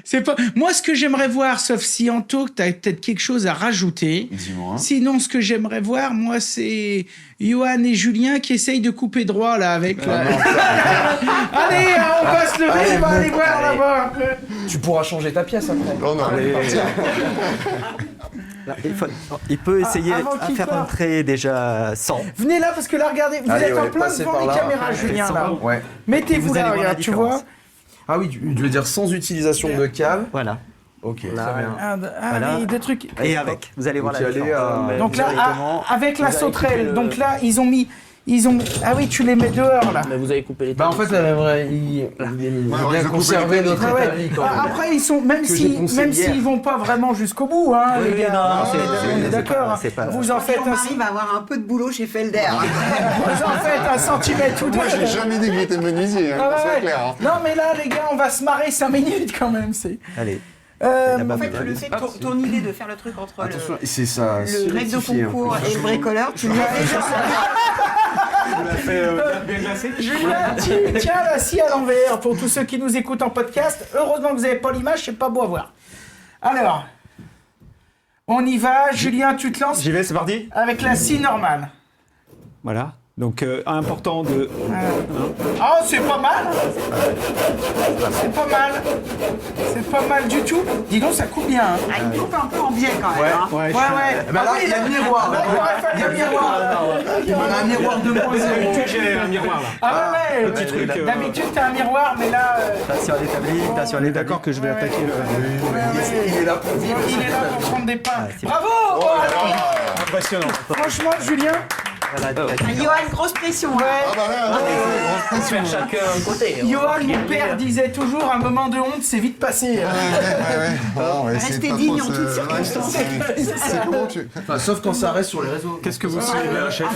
C'est pas... Moi, ce que j'aimerais voir, sauf si Anto, tu as peut-être quelque chose à rajouter. Dis-moi. Sinon, ce que j'aimerais voir, moi, c'est Johan et Julien qui essayent de couper droit, là, avec la... Allez, on va se lever, on va aller voir là-bas. Tu pourras changer ta pièce après. Non, Il peut essayer Avant à qu'il faire parte. entrer déjà 100. Venez là, parce que là, regardez, vous êtes en plein devant les caméras, Julien, là. Ouais. Mettez-vous là, regarde, tu vois. Ah oui, tu veux dire sans utilisation de câble. Voilà. Ok, très Là, bien. Voilà. Oui, des trucs... Et avec, vous allez voir la Donc, y aller différence. Donc là, Directement. avec la Vous avez sauterelle, coupé donc là, ils ont... Ah oui, tu les mets dehors, là. Mais vous avez coupé les En fait, il a bien conservé notre Ah ouais. établi quand même. Après, ils sont, même s'ils vont pas vraiment jusqu'au bout, hein, Oui, les gars, non, on est d'accord. c'est pas- Vous en faites Jean-Marie va avoir un peu de boulot chez Felder. vous en faites 1 centimètre ou deux. Moi, j'ai jamais dit que j'étais menuisier, Ah ouais. c'est clair. Hein. Non, mais là, les gars, on va se marrer 5 minutes quand même. Allez. En fait, le fait ton idée de faire le truc entre Attention, c'est ça. le maître de concours et le bricoleur, tu lui as déjà... Julien, tiens la scie à l'envers pour tous ceux qui nous écoutent en podcast. Heureusement que vous n'avez pas l'image, c'est pas beau à voir. Alors, on y va. Julien, tu te lances J'y vais, c'est parti. avec la scie normale. Voilà. Donc, important de... Oh, c'est pas mal. C'est pas mal. C'est pas mal du tout. Dis donc, ça coupe bien. Hein. Ah, il coupe un peu en biais quand même. Hein. Ouais. Bah là, il y a le miroir. Il y a le miroir. On a un miroir 2.0. J'ai un miroir, là. Ah ouais, Petit truc. d'habitude, t'as un miroir, mais là... Attention à l'établi, attention à On est l'établi. d'accord que je vais attaquer le... Il est là pour dire. Il est là pour prendre des pains. Bravo. Impressionnant. Franchement, Julien... Johan, grosse pression. Ouais. Ah bah là, Faire chacun un côté. Johan, mon père, disait toujours un moment de honte, c'est vite passé. on va essayer de Restez pas digne trop en se- toutes circonstances. C'est comment tu... Enfin, sauf quand ça reste sur les réseaux. Qu'est-ce que vous suivez, un chef?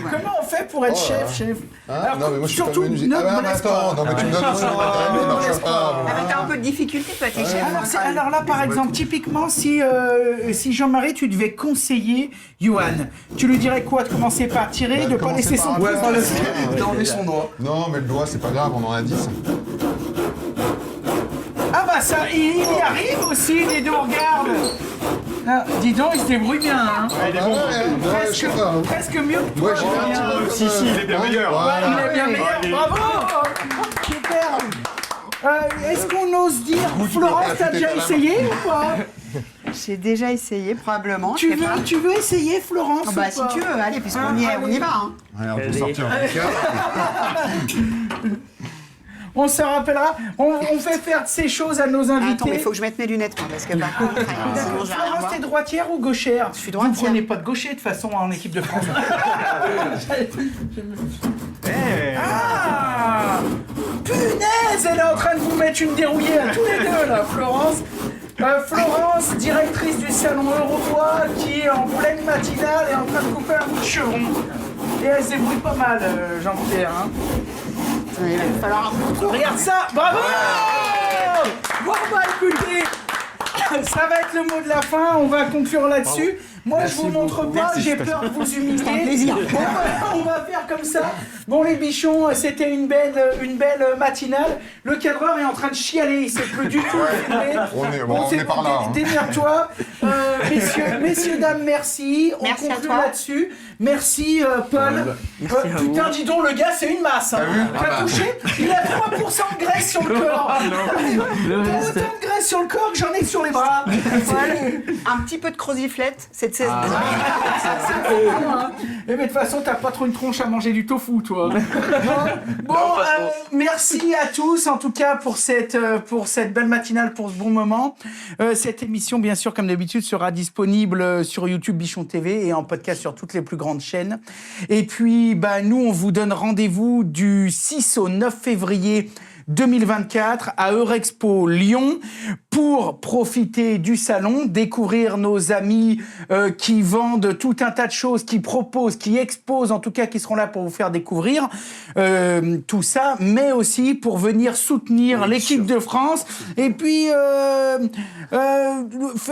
Comment on fait pour être chef Ah, non, mais moi je suis surtout, pas menuisier. ne Ah bah, me laisse attends, pas. non mais tu me donnes aussi un non, je sais pas. Ah bah, t'as un peu de difficulté, toi, t'es chef. Alors là, par exemple, typiquement, si Jean-Marie, tu devais conseiller Johan, tu lui dirais quoi? De commencer par tirer, de pas laisser son pouce dans le... Dans son doigt. Non, mais le doigt, c'est pas grave, on en a 10. Ah bah ça, il y arrive aussi, les deux regardent. Ah, dis donc, il se débrouille bien. Hein. Je sais pas. Presque mieux que toi. Moi, j'ai un petit peu... Si, il est bien meilleur. Voilà. Il est bien meilleur. Bravo. Super. Est-ce qu'on ose dire, Florence, t'as déjà essayé ou pas? J'ai déjà essayé, probablement. Tu veux essayer, Florence? Ah bah, ou si pas? tu veux, allez, puisqu'on y est, on y va. Hein. Ouais, on peut sortir un cœur. On se rappellera, on fait faire ces choses à nos invités. Attends, mais il faut que je mette mes lunettes, moi, parce que par contre, sinon j'ai rien à Florence, voir. t'es droitière ou gauchère? Je suis droitière. Vous prenez pas de gaucher de toute façon en équipe de France. Ah, punaise, elle est en train de vous mettre une dérouillée à tous les deux là, Florence. Florence, directrice du salon Eurobois, qui en pleine matinale est en train de couper un bout de chevron. Et elle se débrouille pas mal, Jean-Pierre. Hein. Il va falloir un peu de Regarde ça, bravo. Bon bah écoutez, Ça va être le mot de la fin, on va conclure là-dessus. Moi, je vous montre pas, j'ai peur de vous humilier. plaisir. On va faire comme ça. Bon, les bichons, c'était une belle matinale. Le cadreur est en train de chialer, il sait plus du tout filmer. On est par là. Démerde-toi. Messieurs, dames, merci. On Merci à conclut toi. là-dessus. Merci, Paul. Putain, dis donc, le gars, c'est une masse. Hein. T'as touché? Il a 3% de graisse sur le corps. T'as autant de graisse sur le corps que j'en ai sur les bras. Un petit peu de croziflette, cette saison. Mais de toute façon, t'as pas trop une tronche à manger du tofu, toi. Bon, merci à tous, en tout cas, pour cette belle matinale, pour ce bon moment. Cette émission, bien sûr, comme d'habitude, sera disponible sur YouTube Bichon TV et en podcast sur toutes les plus grandes chaînes. Et puis, nous, on vous donne rendez-vous du 6 au 9 février 2024 à Eurexpo Lyon pour profiter du salon, découvrir nos amis qui vendent tout un tas de choses, qui proposent, qui exposent, en tout cas qui seront là pour vous faire découvrir tout ça, mais aussi pour venir soutenir l'équipe de France. Et puis,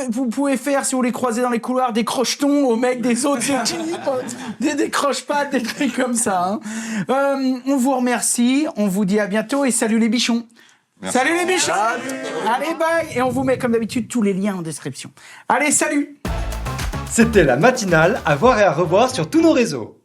vous pouvez faire, si vous les croisez dans les couloirs, des crochetons aux mecs des autres équipes, des croche-pattes, des trucs comme ça. Hein. On vous remercie, on vous dit à bientôt et salut les bichons. Merci. Salut les bichons. Allez, bye. Et on vous met comme d'habitude tous les liens en description. Allez, salut. C'était la matinale à voir et à revoir sur tous nos réseaux.